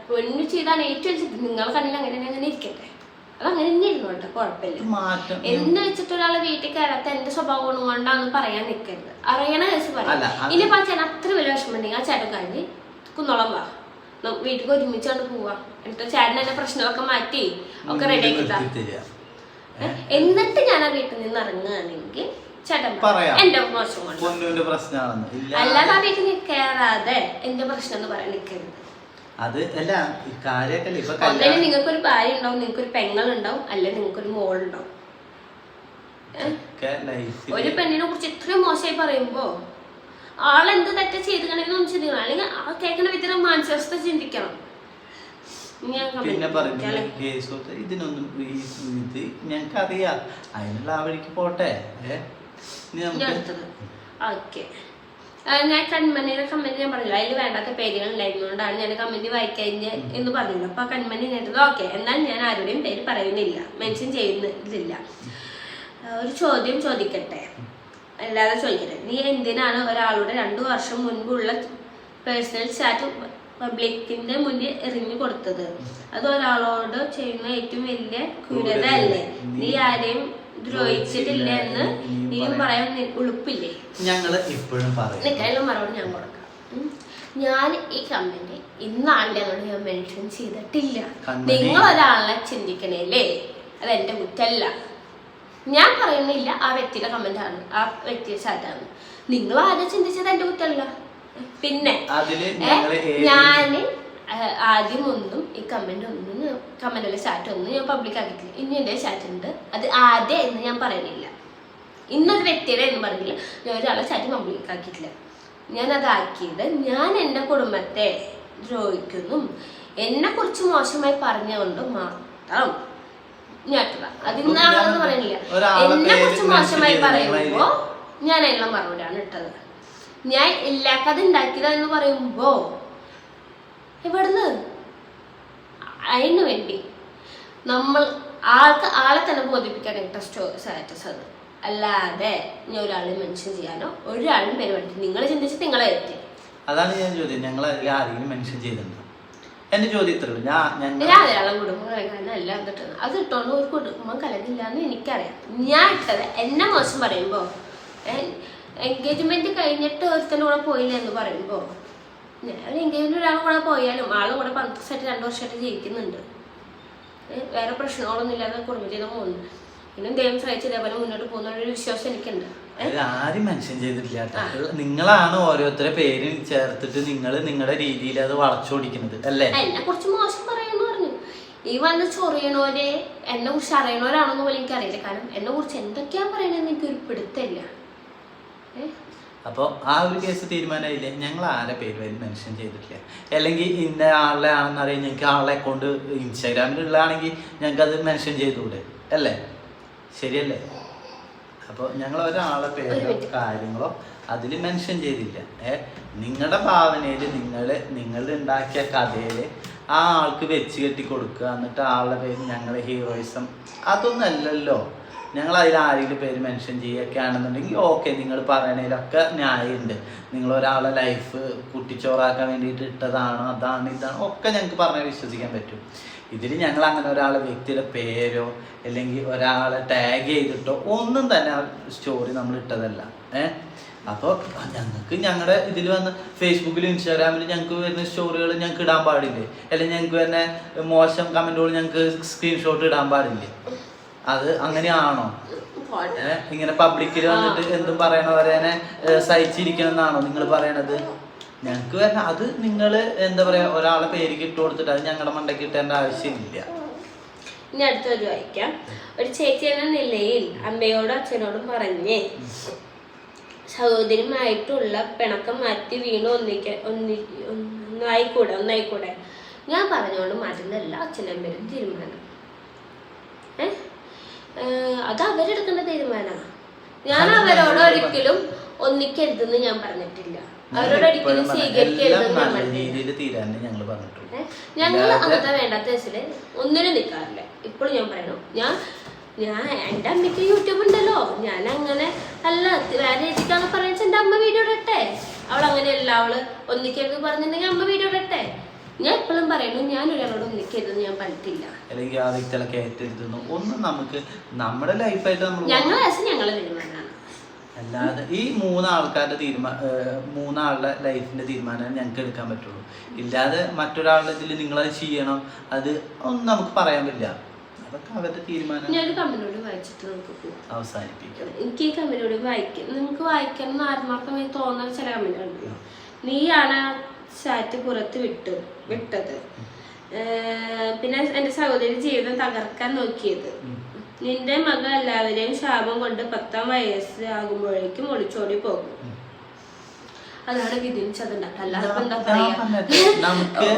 പൊന്നു ചെയ്താണ് ഏറ്റവും നിങ്ങൾ കണ്ണിൽ അങ്ങനെ ഇരിക്കട്ടെ, അത് അങ്ങനെ തന്നെ ഇരുന്നു കേട്ടോ, കുഴപ്പമില്ല. എന്ന് വെച്ചിട്ട് ഒരാളെ വീട്ടിൽ കയറാത്ത എന്റെ സ്വഭാവം കൊണ്ടാന്ന് പറയാൻ നിൽക്കരുത്. അറിയണ കേസ് പറയാം. ഇനിയിപ്പോ ആ ചേട്ടൻ അത്ര വലിയ വിഷമമുണ്ടെങ്കിൽ ആ ചേട്ടൻ കഴിഞ്ഞ് കുന്നോളം വാ, വീട്ടിൽ ഒരുമിച്ചാണ്ട് പോവാ. എന്നിട്ട് ചേട്ടൻ എന്നെ പ്രശ്നമൊക്കെ മാറ്റി ഒക്കെ റെഡി ആക്കി തരാം. എന്നിട്ട് ഞാൻ ആ വീട്ടിൽ നിന്ന് ഇറങ്ങുകയാണെങ്കിൽ ചേട്ടൻ എന്റെ മോശം കൊണ്ട്, അല്ലാതെ ആ വീട്ടിൽ കയറാതെ എന്റെ പ്രശ്നം എന്ന് പറയാൻ നിൽക്കരുത്. അത് അല്ല ഒന്നേ നിങ്ങൾക്കൊരു ഭാര്യ ഉണ്ടാവും, നിങ്ങൾക്കൊരു പെങ്ങളുണ്ടാവും, അല്ലെ നിങ്ങൾക്കൊരു മോളുണ്ടാവും. ഒരു പെണ്ണിനെ കുറിച്ച് ഇത്രയും മോശമായി പറയുമ്പോ ആളെന്ത് തെറ്റ ചെയ്തിട്ടുണ്ടെങ്കിൽ ഒന്ന് ചിന്തിക്കണം, അല്ലെങ്കിൽ ആ കേൾക്കുന്ന വിധം മാനസികാവസ്ഥ ചിന്തിക്കണം. പിന്നെ പറയുന്നത് ഇതിനൊന്നും ഇത് ഞങ്ങൾക്ക് അറിയാം, അതിനുള്ള ആ വഴിക്ക് പോട്ടെ. ഓക്കെ, ഞാൻ കൺമണിയുടെ കമന്റ് ഞാൻ പറഞ്ഞില്ല, അതിൽ വേണ്ടാത്ത പേരുകൾ ഉണ്ടായിരുന്നതുകൊണ്ടാണ് ഞാൻ കമന്റ് വായിക്കഴിഞ്ഞ് എന്ന് പറഞ്ഞില്ല. അപ്പൊ ആ കൺമണി നേട്ടത് ഓക്കെ, എന്നാൽ ഞാൻ ആരുടെയും പേര് പറയുന്നില്ല, മെൻഷൻ ചെയ്യുന്നില്ല. ഒരു ചോദ്യം ചോദിക്കട്ടെ, അല്ലാതെ ചോദിക്കട്ടെ. നീ എന്തിനാണ് ഒരാളുടെ 2 വർഷം മുൻപുള്ള പേഴ്സണൽ ചാറ്റ് പബ്ലിക്കിന്റെ മുന്നിൽ എറിഞ്ഞു കൊടുത്തത്? അത് ഒരാളോട് ചെയ്യുന്ന ഏറ്റവും വലിയ ക്രൂരത അല്ലേ? നീ ആരെയും ദ്രോഹിച്ചിട്ടില്ല എന്ന് നീയും പറയാൻ ഉളുപ്പില്ലേ? ഞങ്ങള് ഇപ്പോഴും നിൽക്കാനുള്ള മറുപടി ഞാൻ കൊടുക്കാം. ഞാൻ ഈ കമന്റ് ഇന്നാളുടെ അങ്ങോട്ട് ഞാൻ മെൻഷൻ ചെയ്തിട്ടില്ല. നിങ്ങൾ ഒരാളെ ചിന്തിക്കണേലേ, അത് എന്റെ കുറ്റല്ല. ഞാൻ പറയുന്നില്ല ആ വ്യക്തിയുടെ കമന്റ് ആണ്, ആ വ്യക്തിയുടെ ചാറ്റാണ്. നിങ്ങൾ ആദ്യം ചിന്തിച്ചത് എന്റെ കുറ്റമല്ല. പിന്നെ ഞാന് ആദ്യം ഒന്നും ഈ കമന്റിലെ ചാറ്റ് ഒന്നും ഞാൻ പബ്ലിക് ആക്കിയിട്ടില്ല. ഇനി എന്റെ ചാറ്റ് ഉണ്ട്, അത് ആദ്യം എന്ന് ഞാൻ പറയുന്നില്ല. ഇന്നൊരു വ്യക്തിയുടെ എന്ന് പറഞ്ഞില്ല, ഞാൻ ഒരാളെ ചാറ്റ് പബ്ലിക് ആക്കിയിട്ടില്ല. ഞാൻ അതാക്കിയത് ഞാൻ എൻ്റെ കുടുംബത്തെ ദ്രോഹിക്കുന്നു, എന്നെ കുറിച്ച് മോശമായി പറഞ്ഞുകൊണ്ട് മാത്രം ഞാൻ അതിന്നാണെന്ന് പറയുന്നില്ല. എന്നെ കുറിച്ച് മോശമായി പറയുമ്പോ ഞാൻ എല്ലാം മറുപടിയാണ് ഇട്ടത്. ഞാൻ ഇല്ലാക്കത് ഉണ്ടാക്കിയതാ എന്ന് പറയുമ്പോ ഇവിടുന്ന് അതിനു വേണ്ടി നമ്മൾ ആളെ തന്നെ ബോധിപ്പിക്കാൻ ഇട്ട സ്റ്റാറ്റസ് അത്. അല്ലാതെ ഞാൻ ഒരാളെ മെൻഷൻ ചെയ്യാനോ ഒരാളും പരിപാടി നിങ്ങൾ ചിന്തിച്ച് നിങ്ങളെ എത്തി. അതാണ് ഞാൻ ചോദ്യം, ഞങ്ങൾ അതിൽ ആരെങ്കിലും മെൻഷൻ ചെയ്തിട്ടുണ്ടോ? എന്റെ ചോദ്യം ഇത്രയുള്ളൂ. ഞാൻ ഒരാളെ കുടുംബം കലങ്ങാനല്ല അതിട്ടത്. അത് ഇട്ടോണ്ട് ഒരു കുടുംബം കലങ്ങില്ല എന്ന് എനിക്കറിയാം. ഞാൻ ഇട്ടത് എന്നെ മോശം പറയുമ്പോ, എൻഗേജ്മെന്റ് കഴിഞ്ഞിട്ട് ഒരുത്തൻ്റെ കൂടെ പോയില്ല എന്ന് പറയുമ്പോ, ഞാൻ എൻഗേജ്മെന്റ് ഒരാളുടെ കൂടെ പോയാലും ആളുടെ കൂടെ 2 വർഷമായിട്ട് ജീവിക്കുന്നുണ്ട്, വേറെ പ്രശ്നങ്ങളൊന്നും ഇല്ലാതെ കുടുംബജീവിതം പോകുന്നു. പിന്നെ ദൈവം സഹായിച്ച് ഇതേപോലെ മുന്നോട്ട് പോകുന്ന ഒരു വിശ്വാസം എനിക്കുണ്ട്. ആരും മെൻഷൻ ചെയ്തിട്ടില്ല. നിങ്ങളാണ് ഓരോരുത്തരെ പേര് ചേർത്തിട്ട് നിങ്ങൾ നിങ്ങളുടെ രീതിയിൽ അത് വളച്ചോടിക്കുന്നത് അല്ലേ? എന്നെ കുറിച്ച് മോശം പറയാന്ന് പറഞ്ഞു. ഈ വന്ന് ചൊറിയണോരെ എന്നെ കുറിച്ച് അറിയണവരാണെന്ന് പോലും എനിക്കറിയില്ല. കാരണം എന്നെ കുറിച്ച് എന്തൊക്കെയാ പറയണെന്ന് എനിക്കൊരു പിടുത്തമില്ല. അപ്പോൾ ആ ഒരു കേസ് തീരുമാനമായില്ലേ? ഞങ്ങൾ ആരെ പേര് വരും മെൻഷൻ ചെയ്തിട്ടില്ല. അല്ലെങ്കിൽ ഇന്ന ആളെ ആണെന്ന് അറിയാം, ഞങ്ങൾക്ക് ആളെ അക്കൗണ്ട് ഇൻസ്റ്റാഗ്രാമിലുള്ളതാണെങ്കിൽ ഞങ്ങൾക്ക് അത് മെൻഷൻ ചെയ്തുകൂടെ അല്ലേ? ശരിയല്ലേ? അപ്പോൾ ഞങ്ങൾ ഒരാളെ പേരോ കാര്യങ്ങളോ അതിൽ മെൻഷൻ ചെയ്തില്ല. നിങ്ങളുടെ ഭാവനയിൽ നിങ്ങൾ ഉണ്ടാക്കിയ കഥയിൽ ആ ആൾക്ക് വെച്ച് കെട്ടി കൊടുക്കുക, എന്നിട്ട് ആളുടെ പേര് ഞങ്ങളുടെ ഹീറോയിസം അതൊന്നല്ലല്ലോ. ഞങ്ങൾ അതിൽ ആരെങ്കിലും പേര് മെൻഷൻ ചെയ്യുകയാണെന്നുണ്ടെങ്കിൽ ഓക്കെ, നിങ്ങൾ പറയണതിലൊക്കെ ന്യായമുണ്ട്. നിങ്ങളൊരാളെ ലൈഫ് കുട്ടിച്ചോറാക്കാൻ വേണ്ടിയിട്ട് ഇട്ടതാണോ അതാണ് ഇതാണ് ഒക്കെ ഞങ്ങൾക്ക് പറഞ്ഞാൽ വിശ്വസിക്കാൻ പറ്റും. ഇതിൽ ഞങ്ങൾ അങ്ങനെ ഒരാളെ വ്യക്തിയുടെ പേരോ അല്ലെങ്കിൽ ഒരാളെ ടാഗ് ചെയ്തിട്ടോ ഒന്നും തന്നെ ആ സ്റ്റോറി നമ്മൾ ഇട്ടതല്ല. അപ്പോൾ ഞങ്ങൾക്ക് ഞങ്ങളുടെ ഇതിൽ വന്ന് ഫേസ്ബുക്കിലും ഇൻസ്റ്റാഗ്രാമിലും ഞങ്ങൾക്ക് വരുന്ന സ്റ്റോറികൾ ഞങ്ങൾക്ക് ഇടാൻ പാടില്ലേ? അല്ലെങ്കിൽ ഞങ്ങൾക്ക് തന്നെ മോശം കമൻറ്റുകൾ ഞങ്ങൾക്ക് സ്ക്രീൻഷോട്ട് ഇടാൻ പാടില്ലേ? അത് അങ്ങനെയാണോ? ഇങ്ങനെ പബ്ലിക്കിൽ വന്നിട്ട് എന്തും പറയണവരെ സഹിച്ചിരിക്കണം എന്നാണോ നിങ്ങൾ പറയണത്? ഞങ്ങൾക്ക് വരണം. അത് നിങ്ങൾ എന്താ പറയാ ഒരാളെ പേര് ഇട്ട് കൊടുത്തിട്ട് അത് ഞങ്ങളുടെ മണ്ടയ്ക്ക് ഇട്ടേണ്ട ആവശ്യമില്ല. ഇനി അടുത്തൊരു വായിക്കാം. ഒരു ചേച്ചി എന്ന നിലയിൽ അമ്മയോടും അച്ഛനോടും പറഞ്ഞേ സഹോദരിയുമായിട്ടുള്ള പിണക്കം മാറ്റി വീണ്ടും ഒന്നായിക്കൂടെ. ഞാൻ പറഞ്ഞോണ്ട് മാറ്റുന്നതല്ല അച്ഛനമ്മയും തീരുമാനം. അത് അവരെടുക്കേണ്ട തീരുമാനമാണ്. ഞാൻ അവരോട് ഒരിക്കലും ഒന്നിക്കരുതെന്ന് ഞാൻ പറഞ്ഞിട്ടില്ല. അവരോട് ഒരിക്കലും സ്വീകരിക്കരുതെന്ന് ഞങ്ങൾ അങ്ങനത്തെ വേണ്ടാത്ത കേസില് ഒന്നിനും നിൽക്കാറില്ല. ഇപ്പോഴും ഞാൻ പറയണു, ഞാൻ എൻ്റെ അമ്മയ്ക്ക് യൂട്യൂബ് ഉണ്ടല്ലോ, ഞാൻ അങ്ങനെ അല്ല വേറെ രീതിക്കാണ് പറയുന്നത്. എൻ്റെ അമ്മ വീഡിയോ ഇടട്ടെ. അവളങ്ങനെയല്ല, അവള് ഒന്നിക്കരുത് പറഞ്ഞിട്ടുണ്ടെങ്കിൽ അമ്മ വീഡിയോ ഇടട്ടെ. ഞാൻ എപ്പോഴും പറയുന്നു, ഞാൻ ഒരാളോട് ഒന്നിക്കരുതെന്ന് ഞാൻ പറഞ്ഞിട്ടില്ല. അല്ലെങ്കിൽ ആ വ്യക്തികളൊക്കെ ഏറ്റെടുത്തു ഒന്നും നമുക്ക് നമ്മുടെ ലൈഫായിട്ട് ഞങ്ങളെ തീരുമാനമാണ്. അല്ലാതെ ഈ മൂന്നാളുടെ ലൈഫിന്റെ തീരുമാനം ഞങ്ങൾക്ക് എടുക്കാൻ പറ്റുള്ളൂ. ഇല്ലാതെ മറ്റൊരാളുടെ ഇതിൽ നിങ്ങളത് ചെയ്യണം അത് ഒന്നും നമുക്ക് പറയാൻ പറ്റില്ല. അതൊക്കെ അവരുടെ തീരുമാനം. ഞാൻ കമ്പനിയോട് വായിച്ചിട്ട് നമുക്ക് അവസാനിപ്പിക്കാം. എനിക്ക് ഈ കമ്പനിയോട് നിങ്ങൾക്ക് വായിക്കണം എന്ന് ആത്മാർത്ഥമായി തോന്നുന്ന ചില കമ്പനികളുണ്ട്. നീയാണ് ആ ചാറ്റ് പുറത്ത് വിട്ടത്. പിന്നെ എൻ്റെ സഹോദരി ജീവിതം തകർക്കാൻ നോക്കിയത്. നിന്റെ മകൾ എല്ലാവരെയും ശാപം കൊണ്ട് 10-ാം വയസ്സ് ആകുമ്പോഴേക്കും ഒളിച്ചോടി പോകും. അതാണ് വിധിച്ചതുണ്ടാക്കുക. അല്ലാതെ എന്താ പറയാ,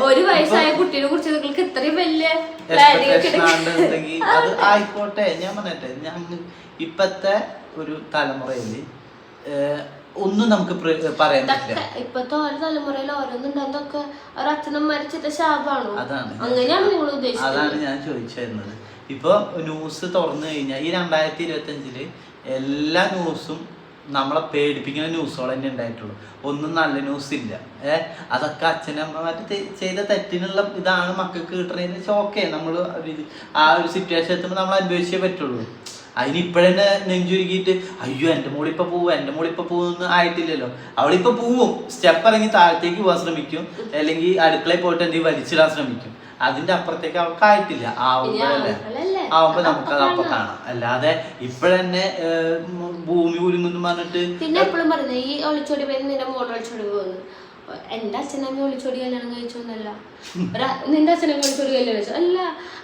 ഒരു വയസ്സായ കുട്ടീനെ കുറിച്ച് നിങ്ങൾക്ക് ഇത്രയും വലിയ ആയിക്കോട്ടെ. ഞാൻ പറഞ്ഞെ ഞങ്ങൾ ഇപ്പത്തെ ഒരു തലമുറയില് ഒന്നും നമുക്ക് പറയാൻ പറ്റില്ല. ഇപ്പത്തെ ഓരോ തലമുറയിൽ ഓരോന്നുണ്ടൊക്കെ ഒരു അച്ഛനും മരിച്ചിട്ട് ശാപാണോ? അങ്ങനെയാണ് നിങ്ങൾ ഉദ്ദേശിച്ചത്? അതാണ് ഞാൻ ചോദിച്ചിരുന്നത്. ഇപ്പൊ ന്യൂസ് തുറന്നു കഴിഞ്ഞാൽ ഈ 2025 എല്ലാ ന്യൂസും നമ്മളെ പേടിപ്പിക്കുന്ന ന്യൂസുകൾ തന്നെ ഉണ്ടായിട്ടുള്ളൂ. ഒന്നും നല്ല ന്യൂസ് ഇല്ല. അതൊക്കെ അച്ഛനമ്മമാര് ചെയ്ത തെറ്റിനുള്ള ഇതാണ് മക്കൾക്ക് കിട്ടണേന്ന് വെച്ചാൽ ഓക്കെ, നമ്മൾ ആ ഒരു സിറ്റുവേഷൻ എത്തുമ്പോൾ നമ്മൾ അനുഭവിച്ചേ പറ്റുള്ളൂ. അതിനിപ്പോഴെന്നെ നെഞ്ചുരുക്കിയിട്ട് അയ്യോ എൻ്റെ മോളിപ്പോൾ പോവെന്ന് ആയിട്ടില്ലല്ലോ. അവളിപ്പോൾ പോവും, സ്റ്റെപ്പ് ഇറങ്ങി താഴത്തേക്ക് പോകാൻ ശ്രമിക്കും, അല്ലെങ്കിൽ അടുക്കളയിൽ പോയിട്ട് എന്തെങ്കിലും വലിച്ചിടാൻ ശ്രമിക്കും. അതിന്റെ അപ്പുറത്തേക്ക് അവൾക്ക് ആയിട്ടില്ല. ആവുമ്പോ നമുക്കത് അപ്പൊ കാണാം. അല്ലാതെ ഇപ്പഴന്നെ ഭൂമി ഉരുങ്ങുന്നു പറഞ്ഞിട്ട് പിന്നെ എപ്പോഴും പറഞ്ഞു ഈ ഒളിച്ചോടി പോയി നിന്റെ മോൾ ഒളിച്ചോടി പോകുന്നു. എന്റെ അച്ഛനമ്മ ഒളിച്ചോടി കല്യാണം കഴിച്ചോന്നല്ല, നിന്റെ അച്ഛനമ്മ ഒളിച്ചോടി കല്യാണം കഴിച്ചു അല്ല.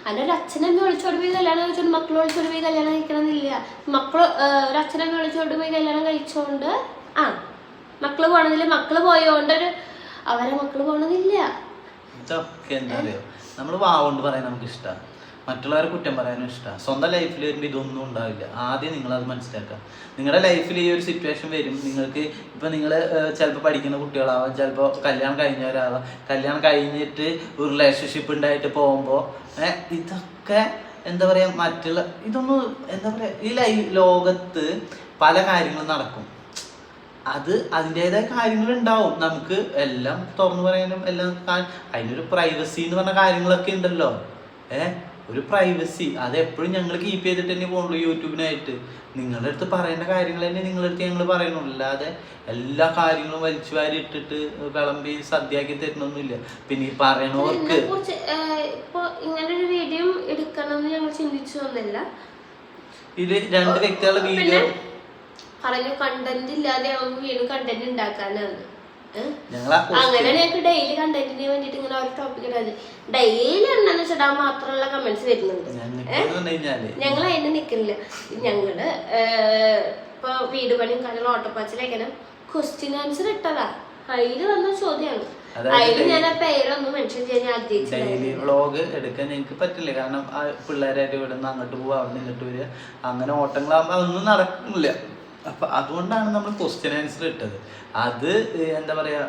എൻ്റെ ഒരു അച്ഛനമ്മ ഒളിച്ചോടി പോയി കല്യാണം കഴിച്ചോണ്ട് മക്കൾ ഒളിച്ചോടി പോയി കല്യാണം കഴിക്കണമെന്നില്ല. ഒരു അച്ഛനമ്മ ഒളിച്ചോടി പോയി കല്യാണം കഴിച്ചോണ്ട് മക്കള് പോകണമെന്നില്ല. മക്കള് പോയോണ്ട് അവരെ മക്കള് പോകണമെന്നില്ല. ഇതൊക്കെ എന്താ അറിയോ, നമ്മൾ വാവുകൊണ്ട് പറയാൻ നമുക്ക് ഇഷ്ടമാണ്, മറ്റുള്ളവരെ കുറ്റം പറയാനും ഇഷ്ടമാണ്. സ്വന്തം ലൈഫിൽ വരുമ്പോൾ ഇതൊന്നും ഉണ്ടാവില്ല. ആദ്യം നിങ്ങളത് മനസ്സിലാക്കുക. നിങ്ങളുടെ ലൈഫിൽ ഈ ഒരു സിറ്റുവേഷൻ വരും. നിങ്ങൾക്ക് ഇപ്പം നിങ്ങൾ ചിലപ്പോൾ പഠിക്കുന്ന കുട്ടികളാവാം, ചിലപ്പോൾ കല്യാണം കഴിഞ്ഞവരാവാം. കല്യാണം കഴിഞ്ഞിട്ട് ഒരു റിലേഷൻഷിപ്പ് ഉണ്ടായിട്ട് പോകുമ്പോൾ ഇതൊക്കെ എന്താ പറയുക, മറ്റുള്ള ഇതൊന്നും എന്താ പറയുക, ഈ ലോകത്ത് പല കാര്യങ്ങളും നടക്കും. അത് അതിൻ്റെതായ കാര്യങ്ങളുണ്ടാവും. നമുക്ക് എല്ലാം തുറന്നു പറയാനും എല്ലാം അതിനൊരു പ്രൈവസി എന്ന് പറഞ്ഞ കാര്യങ്ങളൊക്കെ ഉണ്ടല്ലോ. ഒരു പ്രൈവസി അത് എപ്പോഴും ഞങ്ങൾ കീപ്പ് ചെയ്തിട്ട് തന്നെ പോകുള്ളൂ. യൂട്യൂബിനായിട്ട് നിങ്ങളുടെ അടുത്ത് പറയേണ്ട കാര്യങ്ങൾ തന്നെ നിങ്ങളുടെ അടുത്ത് ഞങ്ങൾ പറയുന്നുള്ളൂ. അല്ലാതെ എല്ലാ കാര്യങ്ങളും വലിച്ചു വാരി ഇട്ടിട്ട് വിളമ്പി സദ്യയാക്കി തരുന്നൊന്നുമില്ല. പിന്നെ ഈ പറയണവർക്ക് ഇങ്ങനൊരു വീഡിയോ എടുക്കണം എന്ന് ഞങ്ങൾ ചിന്തിച്ചു വന്നില്ല. ഇത് രണ്ട് വ്യക്തികളുടെ വീഡിയോ പറഞ്ഞു കണ്ടന്റ് ഇല്ലാതെ നമുക്ക് വീണ്ടും കണ്ടന്റ് ഉണ്ടാക്കാനാണ്. അങ്ങനെ ഞങ്ങൾക്ക് ഡെയിലി കണ്ടന്റിന് വേണ്ടിട്ട് ഇങ്ങനെ ഒരു ടോപ്പിക് ഇടാതെ ഡെയിലി എന്താന്ന് വെച്ചിടാൻ മാത്രമുള്ള കമന്റ്സ് വരുന്നുണ്ട്. ഞങ്ങൾ അതിന് നിൽക്കുന്നില്ല. ഞങ്ങള് ഇപ്പൊ വീട് പണിയും കാര്യങ്ങളും ഓട്ടപ്പാച്ചിലേക്കാനും ക്വസ്റ്റ്യൻ ആൻസർ ഇട്ടതാ. അതില് വന്ന ചോദ്യമാണ്. അതില് ഞാൻ ആ പേരൊന്നും മെൻഷൻ ചെയ്യാൻ ആഗ്രഹിച്ചു. ഡെയിലി വ്ളോഗ് എടുക്കാൻ എനിക്ക് പറ്റില്ല. കാരണം ആ പിള്ളേരായിട്ട് ഇവിടെ നിന്ന് അങ്ങോട്ട് പോവുക, അവിടെ നിന്ന് ഇങ്ങോട്ട് വരിക, അങ്ങനെ ഓട്ടങ്ങളാകുമ്പോൾ അതൊന്നും നടക്കുന്നില്ല. അപ്പൊ അതുകൊണ്ടാണ് നമ്മൾ ക്വസ്റ്റ്യൻ ആൻസർ ഇട്ടത്. അത് എന്താ പറയാ,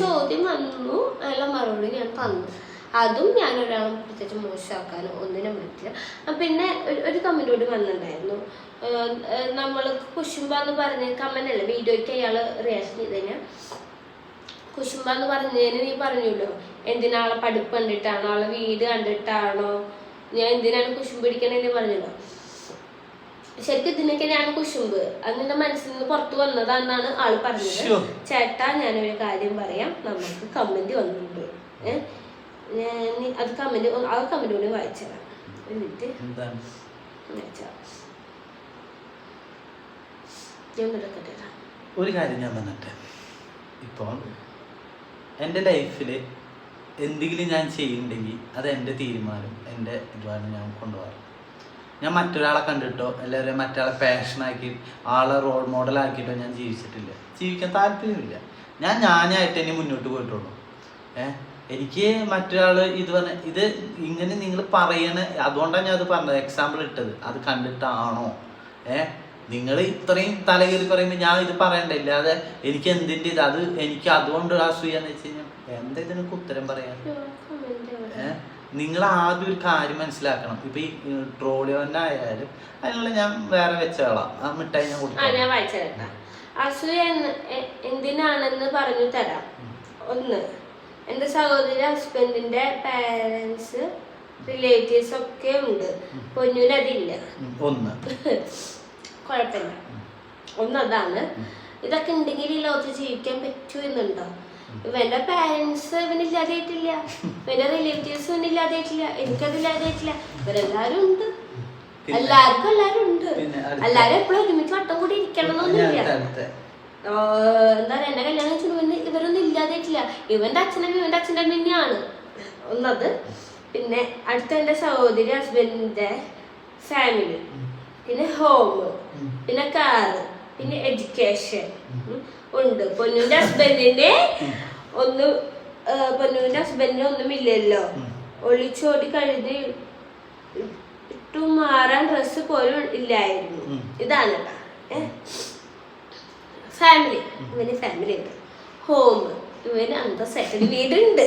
ചോദ്യം വന്നു, അതിനുള്ള മറുപടി ഞാൻ തന്നു. അതും ഞാൻ ഒരാളും പ്രത്യേകിച്ച് മോശമാക്കാനോ ഒന്നിനും പറ്റില്ല. പിന്നെ ഒരു കമന്റ് കൂടി വന്നിട്ടുണ്ടായിരുന്നു. നമ്മൾ കുശുമ്പ എന്ന് പറഞ്ഞ കമന്റ് അല്ലേ, വീഡിയോയ്ക്ക് അയാൾ റിയാക്ഷൻ ചെയ്ത് കഴിഞ്ഞാൽ കുശുമ്പെന്ന് പറഞ്ഞതിന് നീ പറഞ്ഞല്ലോ എന്തിനാളെ പഠിപ്പ് കണ്ടിട്ടാണോ ആളെ വീട് കണ്ടിട്ടാണോ ഞാൻ എന്തിനാണ് കുശുമ്പ് പിടിക്കണെന്ന് പറഞ്ഞല്ലോ. ശരിക്കും ഇതിനൊക്കെയാണ് കുശുമ്പ്. അത് നിന്റെ മനസ്സിൽ നിന്ന് പുറത്തു വന്നതാണെന്നാണ് ആള് പറഞ്ഞത്. ചേട്ടാ ഞാനൊരു കാര്യം പറയാം, നമുക്ക് കമന്റ് വന്നിട്ടുണ്ട്. അത് കമന്റ് കൂടി വായിച്ചതാണ്. എന്നിട്ട് ഒരു കാര്യം ഞാൻ പറഞ്ഞിട്ട്, ഇപ്പോൾ എൻ്റെ ലൈഫിൽ എന്തെങ്കിലും ഞാൻ ചെയ്യുന്നുണ്ടെങ്കിൽ അത് എൻ്റെ തീരുമാനം, എൻ്റെ ഇതുമാണ് ഞാൻ കൊണ്ടുപോകാറ്. ഞാൻ മറ്റൊരാളെ കണ്ടിട്ടോ അല്ലെങ്കിൽ മറ്റൊരാളെ പാഷനാക്കി ആളെ റോൾ മോഡലാക്കിയിട്ടോ ഞാൻ ജീവിച്ചിട്ടില്ല. ജീവിക്കാൻ താല്പര്യമില്ല. ഞാനായിട്ട് തന്നെ മുന്നോട്ട് പോയിട്ടുള്ളൂ. എനിക്ക് മറ്റൊരാൾ ഇത് പറഞ്ഞ ഇത് ഇങ്ങനെ നിങ്ങൾ പറയണ, അതുകൊണ്ടാണ് ഞാൻ അത് പറഞ്ഞത്, എക്സാമ്പിൾ ഇട്ടത്. അത് കണ്ടിട്ടാണോ നിങ്ങൾ ഇത്രയും തലകേറി പറയുമ്പോൾ ഞാൻ ഇത് പറയണ്ട. ഇല്ലാതെ എനിക്ക് എന്തിൻ്റെ ഇത്, അത് എനിക്ക് അതുകൊണ്ട് അസൂയാന്ന് വെച്ച് കഴിഞ്ഞാൽ എന്താ ഇതിനൊക്കെ ഉത്തരം പറയാൻ? നിങ്ങൾ ആദ്യം ഒരു കാര്യം മനസ്സിലാക്കണം. ഇപ്പൊ ഈ ട്രോളി തന്നെ ആയാലും അതിനുള്ള ഞാൻ വേറെ വെച്ചോളാം. ആ മിഠായി ഞാൻ കൊടുക്കാം. അസൂയ എന്തിനാണെന്ന് പറഞ്ഞു തരാം. ഒന്ന്, എന്റെ സഹോദരി ഹസ്ബൻഡിന്റെ പാരന്റ്സ് റിലേറ്റീവ്സ് ഒക്കെ ഉണ്ട്. പൊന്നുനതില്ല. ഒന്ന് കുഴപ്പമില്ല. ഒന്നതാണ്. ഇതൊക്കെ ഉണ്ടെങ്കിൽ ഈ ലോകത്ത് ജീവിക്കാൻ പറ്റുമെന്നുണ്ടോ? ഇവന്റെ പാരന്റ്സ് ഇവനില്ലാതായിട്ടില്ല, ഇവന്റെ റിലേറ്റീവ്സ് ഇവനില്ലാതായിട്ടില്ല, എനിക്കതില്ലാതായിട്ടില്ല. ഇവരെല്ലാരും ഉണ്ട്. എല്ലാവർക്കും എല്ലാരും ഉണ്ട്. എല്ലാരും എപ്പോഴും ഒരുമിച്ച് വട്ടം കൂടി ഇരിക്കണമെന്നൊന്നുമില്ല. എന്താ പറയാ, എന്റെ കല്യാണം വെച്ചു ഇവരൊന്നും ഇല്ലാതായിട്ടില്ല. ഇവന്റെ അച്ഛനും ഇവന്റെ അച്ഛൻ്റെ തന്നെയാണ് ഒന്നത്. പിന്നെ അടുത്ത എന്റെ സഹോദരി ഹസ്ബൻഡിന്റെ ഫാമിലി, പിന്നെ ഹോം, പിന്നെ കാറ്, പിന്നെ എഡ്യൂക്കേഷൻ ഉണ്ട്. പൊന്നുവിന്റെ ഹസ്ബൻഡിന്റെ ഒന്നുമില്ലല്ലോ. ഒളിച്ചോടി കഴുതി ഇട്ടു മാറാൻ ഡ്രസ്സ് പോലും ഇല്ലായിരുന്നു. ഇതാണ് ഫാമിലി. ഇവന് ഫാമിലി ഉണ്ട്. ഹോം, ഇവന് അന്തസ്സായിട്ടൊരു വീടുണ്ട്.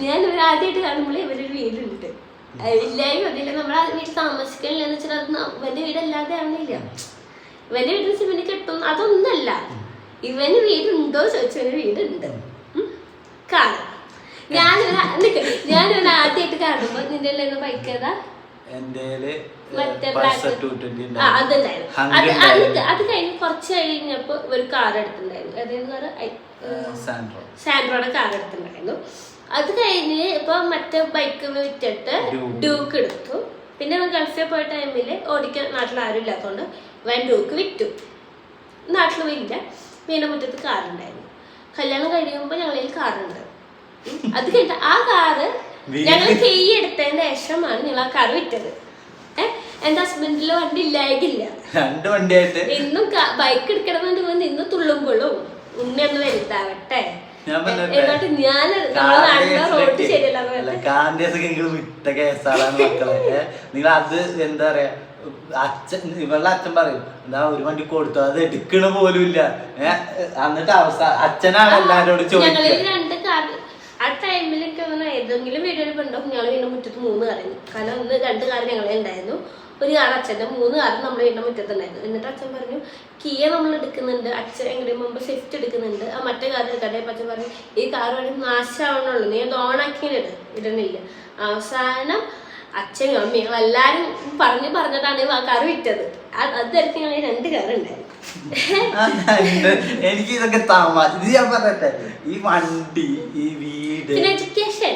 ഞാൻ ആദ്യമായിട്ട് കാണുമ്പോൾ ഇവരൊരു വീടുണ്ട്. ഇല്ലായ്മ അതില്ല, നമ്മൾ ആ വീട്ടിൽ താമസിക്കണില്ലെന്ന് വെച്ചാൽ അത് ഇവന്റെ വീടല്ലാതെ ആവണില്ല. ഇവന്റെ വീട്ടിൽ ഇവന് കിട്ടും അതൊന്നല്ല. ഇവന് വീടുണ്ടോ ചോദിച്ചവന് വീടുണ്ട്. കാണാം. ഞാനൊരു ആദ്യമായിട്ട് കാണുമ്പോ നിന്റെ ബൈക്കേതാ അത് കഴിഞ്ഞ് കുറച്ച് കഴിഞ്ഞപ്പോ ഒരു കാർ എടുത്തിട്ടുണ്ടായിരുന്നു. സാൻഡ്രോയുടെ കാർ എടുത്തിട്ടുണ്ടായിരുന്നു. അത് കഴിഞ്ഞ് ഇപ്പൊ മറ്റേ ബൈക്ക് വിറ്റിട്ട് ഡ്യൂക്ക് എടുത്തു. പിന്നെ ഗൾഫിൽ പോയ ടൈമില് ഓടിക്കാൻ നാട്ടിൽ ആരും ഇല്ലാത്തതുകൊണ്ട് ഇവൻ ഡ്യൂക്ക് വിറ്റു. നാട്ടിൽ പോയില്ല. വീടിന്റെ മുറ്റത്ത് കാറുണ്ടായിരുന്നു. കല്യാണം കഴിയുമ്പോ ഞങ്ങളിൽ കാറുണ്ട്. അത് കഴിഞ്ഞ ആ കാറ് ഞങ്ങൾ കീ എടുത്തതിന് ശേഷമാണ് ഞങ്ങൾ ആ കാർ വിറ്റത്. എന്റെ ഹസ്ബൻഡില് വണ്ടി ഇല്ലായിട്ടില്ല. ഇന്നും ബൈക്ക് എടുക്കണമെന്ന് തോന്നി ഇന്ന് തുള്ളുമ്പോഴും ഉണ്ണിയൊന്ന് വലുതാവട്ടെ എന്നിട്ട് ഞാൻ റോഡ് ശരിയല്ല. നിങ്ങൾ അത് എന്താ പറയാ, അച്ഛൻ ഇവളുടെ അച്ഛൻ പറയും എന്താ ഒരു വണ്ടി കൊടുത്തു, അത് എടുക്കണ പോലും ഇല്ല. എന്നിട്ട് അച്ഛനാണ് എല്ലാരോടും ചോദിക്കുന്നത്. ആ ടൈമിലൊക്കെ ഏതെങ്കിലും വീഡിയോയിൽ കണ്ടോ ഞങ്ങൾ വീടിന്റെ മുറ്റത്ത് 3 കാറായിരുന്നു. കാരണം 2 കാർ ഞങ്ങളെ ഉണ്ടായിരുന്നു, ഒരു കാർ അച്ഛൻ്റെ, 3 കാർ നമ്മുടെ വീടിന്റെ മുറ്റത്തുണ്ടായിരുന്നു. എന്നിട്ട് അച്ഛൻ പറഞ്ഞു കിയ നമ്മൾ എടുക്കുന്നുണ്ട്, അച്ഛൻ എങ്ങനെയും മുമ്പ് സ്വിഫ്റ്റ് എടുക്കുന്നുണ്ട്, ആ മറ്റേ കാർ എടുക്കാതെ. അച്ഛൻ പറഞ്ഞു ഈ കാർ വേണ്ടി നാശമാവണുള്ളൂ, നീ അത് ഓണാക്കി ഇടണില്ല. അവസാനം അച്ഛനും അമ്മയും എല്ലാരും പറഞ്ഞിട്ടാണ് ആ കാർ വിറ്റത്. അതായിരിക്കും ഞങ്ങൾ 2 കാർ ഉണ്ടായിരുന്നു. എനിക്ക് ഇതൊക്കെ ഇത് ഞാൻ പറയട്ടെ, ഈ വണ്ടി, ഈ വീട്, പിന്നെ എഡ്യൂക്കേഷൻ.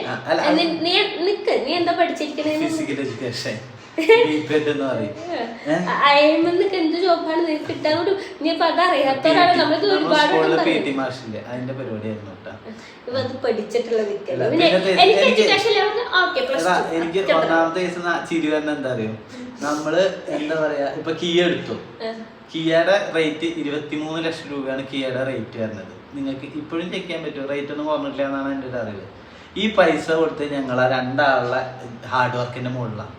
നീ എന്താ പഠിച്ചിരിക്കണേ? Physical education. എന്ത് ജോബാണ് നിനക്ക് കിട്ടാൻ? നീ ഇപ്പൊ അതറിയാത്ത ഒരാളെ നമ്മൾക്ക് ഒരുപാട് പഠിച്ചിട്ടുള്ള എനിക്ക് ഒന്നാമത്തെ ദിവസം ചിരി വരുന്ന എന്താ അറിയോ, നമ്മള് എന്താ പറയാ, ഇപ്പൊ കിയ എടുത്തു. കിയയുടെ റേറ്റ് 23 ലക്ഷം രൂപയാണ് കിയയുടെ റേറ്റ് വരുന്നത്. നിങ്ങൾക്ക് ഇപ്പോഴും ചെക്ക് ചെയ്യാൻ പറ്റും, റേറ്റ് ഒന്നും കുറഞ്ഞിട്ടില്ല എന്നാണ് എൻ്റെ ഒരു അറിവ്. ഈ പൈസ കൊടുത്ത് ഞങ്ങൾ 2 ആളുടെ ഹാർഡ് വർക്കിന്റെ മുകളിലാണ്.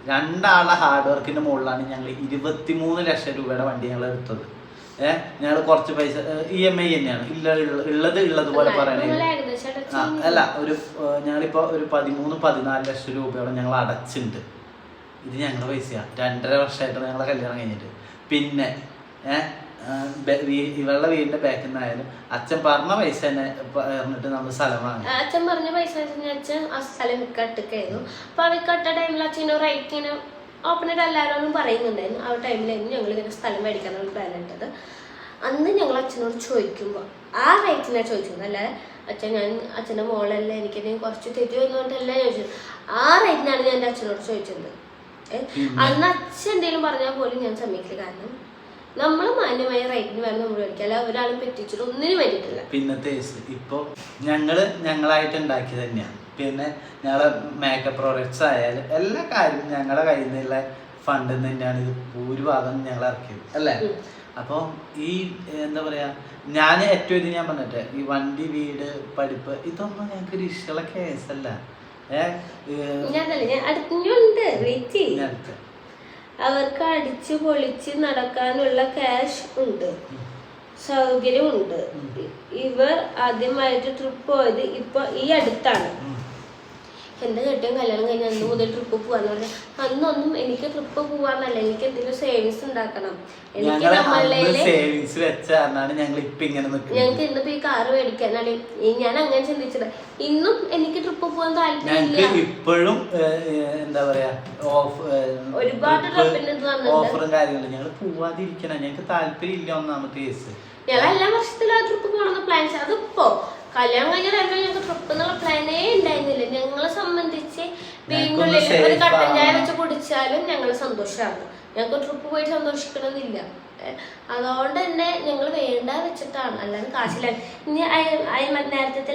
2 ആളുടെ ഹാർഡ് വർക്കിന്റെ മുകളിലാണ് ഞങ്ങൾ 23 ലക്ഷം രൂപയുടെ വണ്ടി ഞങ്ങൾ എടുത്തത്. ഞങ്ങൾ കുറച്ച് പൈസ EMI തന്നെയാണ് ഉള്ളതുപോലെ പറയണേ. അല്ല, ഞങ്ങളിപ്പോ ഒരു 13-14 ലക്ഷം രൂപയോളം ഞങ്ങൾ അടച്ചിട്ടുണ്ട്. ഇത് ഞങ്ങളുടെ പൈസയാണ്. 2.5 വർഷമായിട്ടാണ് ഞങ്ങളെ കല്യാണം കഴിഞ്ഞിട്ട്. പിന്നെ ഇവളുടെ വീടിന്റെ ബാക്കിൽ നിന്നായാലും അച്ഛൻ പറഞ്ഞ പൈസ തന്നെ പറഞ്ഞിട്ട് നമ്മൾ സ്ഥലം വാങ്ങി. അച്ഛൻ പറഞ്ഞ പൈസ അച്ഛൻ ആ സ്ഥലം വിക്കട്ടിക്കായിരുന്നു. അപ്പൊ ആ വിക്കട്ട ടൈമിൽ അച്ഛന് റൈറ്റ് ഇങ്ങനെ ഓപ്പണായിട്ട് എല്ലാവരോടും പറയുന്നുണ്ടായിരുന്നു. ആ ടൈമിലായിരുന്നു ഞങ്ങൾ ഇങ്ങനെ സ്ഥലം മേടിക്കാനുള്ള പ്ലാൻ ഇട്ടത്. അന്ന് ഞങ്ങൾ അച്ഛനോട് ചോദിക്കുമ്പോൾ ആ റേറ്റിനാണ് ചോദിച്ചത്. അല്ലാതെ അച്ഛൻ്റെ മോളല്ലേ എനിക്ക് കുറച്ച് തെറ്റി വന്നുകൊണ്ടല്ല ചോദിച്ചത്. ആ റേറ്റിനാണ് ഞാൻ എൻ്റെ അച്ഛനോട് ചോദിച്ചത്. അന്ന് അച്ഛൻ എന്തെങ്കിലും പറഞ്ഞാൽ പോലും ഞാൻ സമ്മതിക്കില്ല. കാരണം നമ്മൾ മാന്യമായ റേറ്റിന് വേണം നമ്മൾ മേടിക്കുക. അല്ല ഒരാളും പറ്റിച്ചിട്ട് ഒന്നിനും വേണ്ടിയിട്ടില്ല. പിന്നത്തെ ഇപ്പോൾ ഞങ്ങളായിട്ട് ഉണ്ടാക്കിയത് തന്നെയാണ്. പിന്നെ ഞങ്ങളെ മേക്കപ്പ് പ്രോഡക്ട്സ് ആയാലും എല്ലാ കാര്യവും ഞങ്ങളുടെ കയ്യിൽ നിന്നുള്ള ഫണ്ടിൽ നിന്ന് തന്നെയാണ് ഇത് ഭൂരിഭാഗം ഞങ്ങൾ ഇറക്കിയത് അല്ലേ. അപ്പോൾ ഈ എന്താ പറയുക, ഞാൻ ഏറ്റവും ഇത് ഞാൻ പറഞ്ഞിട്ട് ഈ വണ്ടി വീട് പഠിപ്പ് ഇതൊന്നും ഞങ്ങൾക്ക് ഒരു ഇഷ്ടമുള്ള കേസല്ല. അവർക്ക് അടിച്ച് പൊളിച്ച് നടക്കാനുള്ള ക്യാഷ് ഉണ്ട്, സൗകര്യമുണ്ട്. ഇവർ ആദ്യമായിട്ട് ട്രിപ്പ് പോയത് ഇപ്പൊ ഈ അടുത്താണ്. എൻ്റെ കെട്ടിയും കല്യാണം കഴിഞ്ഞ അന്ന് മുതൽ ട്രിപ്പ് പോവാന്ന് പറഞ്ഞാൽ അന്നൊന്നും എനിക്ക് ട്രിപ്പ് പോവാന്നല്ല, എനിക്ക് എന്തെങ്കിലും സേവിങ്സ് ഉണ്ടാക്കണം. എനിക്ക് ഞങ്ങൾക്ക് ഇന്നിപ്പോ ഈ കാറ് മേടിക്കാനാണ് ഞാൻ അങ്ങനെ ചിന്തിച്ചത്. ഇന്നും എനിക്ക് ട്രിപ്പ് പോകാൻ താല്പര്യമില്ല. ഇപ്പോഴും എന്താ പറയാ ഒരുപാട് ട്രിപ്പിന് ഓഫറും കാര്യങ്ങളും ഞങ്ങൾ പോവാതിരിക്കണം. ഞങ്ങൾക്ക് താല്പര്യം ഇല്ല. ഒന്നാമത്തെ കേസ് ഞങ്ങൾ എല്ലാ വർഷത്തിലും ആ ട്രിപ്പ് പോകണമെന്ന് പ്ലാൻ ചെയ്ത് അതിപ്പോ കല്യാണം കഴിഞ്ഞ ടൈമിൽ ഞങ്ങൾക്ക് ട്രിപ്പ് എന്നുള്ള പ്ലാനേ ഉണ്ടായിരുന്നില്ല. ഞങ്ങളെ സംബന്ധിച്ച് വീടിൻ്റെ ഉള്ളിൽ ഒരു കട്ടൻ ചായ വെച്ച് കുടിച്ചാലും ഞങ്ങൾ സന്തോഷമാണ്. ഞങ്ങൾക്ക് ട്രിപ്പ് പോയിട്ട് സന്തോഷിക്കണമെന്നില്ല. അതുകൊണ്ട് തന്നെ ഞങ്ങൾ വേണ്ട വെച്ചിട്ടാണ്, അല്ലാതെ കാശിലാണ്. ഇനി നേരത്തെ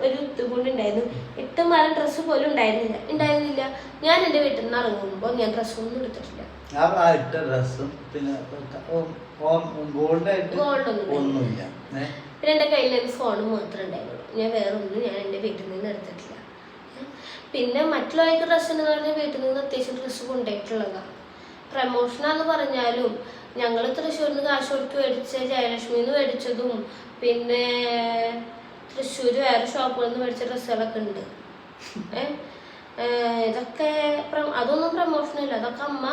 ഒരു ഇതുകൊണ്ട് ഉണ്ടായിരുന്നു, 8 മാസം ഡ്രസ്സ് പോലും ഉണ്ടായിരുന്നില്ല. ഞാൻ എൻ്റെ വീട്ടിൽ നിന്ന് ഇറങ്ങുമ്പോൾ ഞാൻ ഡ്രസ്സൊന്നും എടുത്തിട്ടില്ല. ഒന്നുമില്ല. പിന്നെ എൻ്റെ കയ്യിൽ ഒരു ഫോണും മാത്രമേ ഉണ്ടായിരുന്നുള്ളൂ. ഞാൻ വേറെ ഒന്നും ഞാൻ എൻ്റെ വീട്ടിൽ നിന്ന് എടുത്തിട്ടില്ല. പിന്നെ മറ്റുള്ളവർക്ക് ഡ്രസ്സ് എന്ന് പറഞ്ഞാൽ വീട്ടിൽ നിന്ന് അത്യാവശ്യം ഡ്രസ്സ് കൊണ്ടുപോയിട്ടുള്ളതാണ്. പ്രമോഷനാന്ന് പറഞ്ഞാലും ഞങ്ങൾ തൃശ്ശൂരിൽ നിന്ന് കാശ് കൊടുത്ത് മേടിച്ച ജയലക്ഷ്മിന്ന് മേടിച്ചതും പിന്നെ തൃശ്ശൂർ വേറെ ഷോപ്പുകളിൽ നിന്ന് മേടിച്ച ഡ്രസ്സുകളൊക്കെ ഉണ്ട്. ഇതൊക്കെ അതൊന്നും പ്രമോഷനല്ല. അതൊക്കെ അമ്മ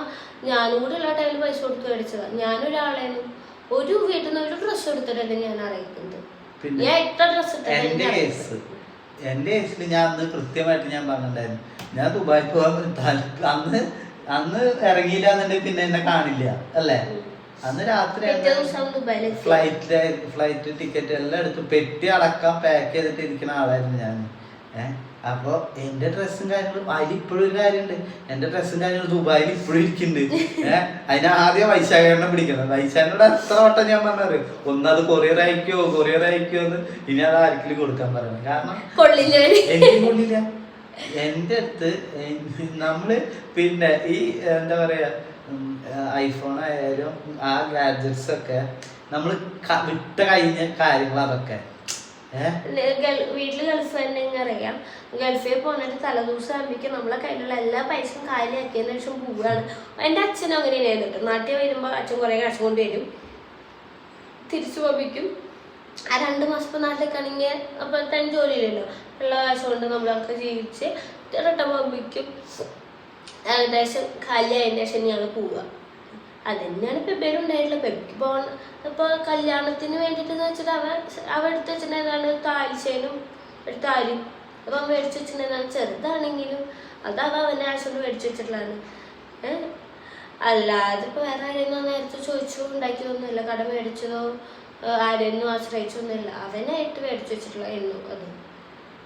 ഞാനും കൂടി ഉള്ള ടൈമിൽ പൈസ കൊടുത്ത് മേടിച്ചതാണ്. ഞാനൊരാളേനും ഒരു വീട്ടിൽ നിന്ന് ഒരു ഡ്രസ്സ് എടുത്തിട്ടല്ലേ ഞാൻ അറിയിക്കുന്നത്. ഞാൻ എത്ര ഡ്രസ്സ് എന്റെ കേസിൽ ഞാൻ അന്ന് കൃത്യമായിട്ട് ഞാൻ പറഞ്ഞിട്ടുണ്ടായിരുന്നു, ഞാൻ ദുബായ് പോകാൻ അന്ന് ഇറങ്ങിയില്ല എന്നുണ്ടെങ്കിൽ പിന്നെ എന്നെ കാണില്ല അല്ലേ. അന്ന് രാത്രി ഫ്ലൈറ്റ് ടിക്കറ്റ് എല്ലാം എടുത്ത് പെട്ടി അടക്കം പാക്ക് ചെയ്തിട്ട് ഇരിക്കുന്ന ആളായിരുന്നു ഞാൻ. അപ്പോൾ എൻ്റെ ഡ്രസ്സും കാര്യങ്ങളും അതിൽ ഇപ്പോഴും ഒരു കാര്യമുണ്ട്. എൻ്റെ ഡ്രസ്സും കാര്യങ്ങളും ദുബായിൽ ഇപ്പോഴും ഇരിക്കുന്നുണ്ട്. അതിന് ആദ്യം വൈശാഖേണ്ണ പിടിക്കുന്നത്. വൈശാഖനോട് എത്ര വട്ടം ഞാൻ പറഞ്ഞത് ഒന്നത് കൊറിയർ അയക്കുമോ എന്ന്. ഇനി അത് ആർക്കെങ്കിലും കൊടുക്കാൻ പറയണം. കാരണം എനിക്ക് കൊള്ളില്ല. എൻ്റെ അടുത്ത് നമ്മള് പിന്നെ ഈ എന്താ പറയാ ഐഫോൺ ആയാലും ആ ഗാഡ്ജറ്റ്സ് ഒക്കെ നമ്മൾ വിട്ട കഴിഞ്ഞ കാര്യങ്ങൾ അതൊക്കെ വീട്ടില് ഗൾഫ് തന്നെ അറിയാം. ഗൾഫിൽ പോന്നിട്ട് തലേദിവസം ആകുമ്പോഴേക്കും നമ്മളെ കയ്യിലുള്ള എല്ലാ പൈസയും കാലിയാക്കിയതിനു ശേഷം പോവുകയാണ്. എൻ്റെ അച്ഛനും അങ്ങനെ ആയിരുന്നു. നാട്ടിൽ വരുമ്പോൾ അച്ഛൻ കുറേ കാശ് കൊണ്ടുവരും, തിരിച്ചു പോപിക്കും. ആ 2 മാസം ഇപ്പോൾ നാട്ടിലേക്കാണെങ്കിൽ അപ്പോൾ തന്നെ ജോലിയില്ലല്ലോ, ഉള്ള കാശ് കൊണ്ട് നമ്മളൊക്കെ ജീവിച്ച് റിട്ടേൺ പോപിക്കും. ഏകദേശം കാലിയായതിന് ശേഷം ഞങ്ങൾ പോവുക. അത് തന്നെയാണ് പെബേരും ഉണ്ടായിട്ടുള്ളത്. പെബിക്ക് പോകണം ഇപ്പോൾ കല്യാണത്തിന് വേണ്ടിയിട്ടെന്ന് വെച്ചിട്ട് അവ എടുത്ത് വെച്ചിട്ടുണ്ടായിരുന്നാണ് താലിച്ചേനും ഒരു താലിയും. അപ്പം അവൻ മേടിച്ച് വെച്ചിട്ടുണ്ടായിരുന്നാണ്. ചെറുതാണെങ്കിലും അത് അവൻ്റെ ആശയം മേടിച്ച് വെച്ചിട്ടുള്ളതാണ്. അല്ലാതെ ഇപ്പോൾ വേറെ ആരെയൊന്നും നേരത്തെ ചോദിച്ചോ ഉണ്ടാക്കിയതൊന്നുമില്ല, കട മേടിച്ചതോ ആരെയൊന്നും ആശ്രയിച്ചൊന്നുമില്ല. അവനായിട്ട് മേടിച്ച് വെച്ചിട്ടുള്ള എന്നും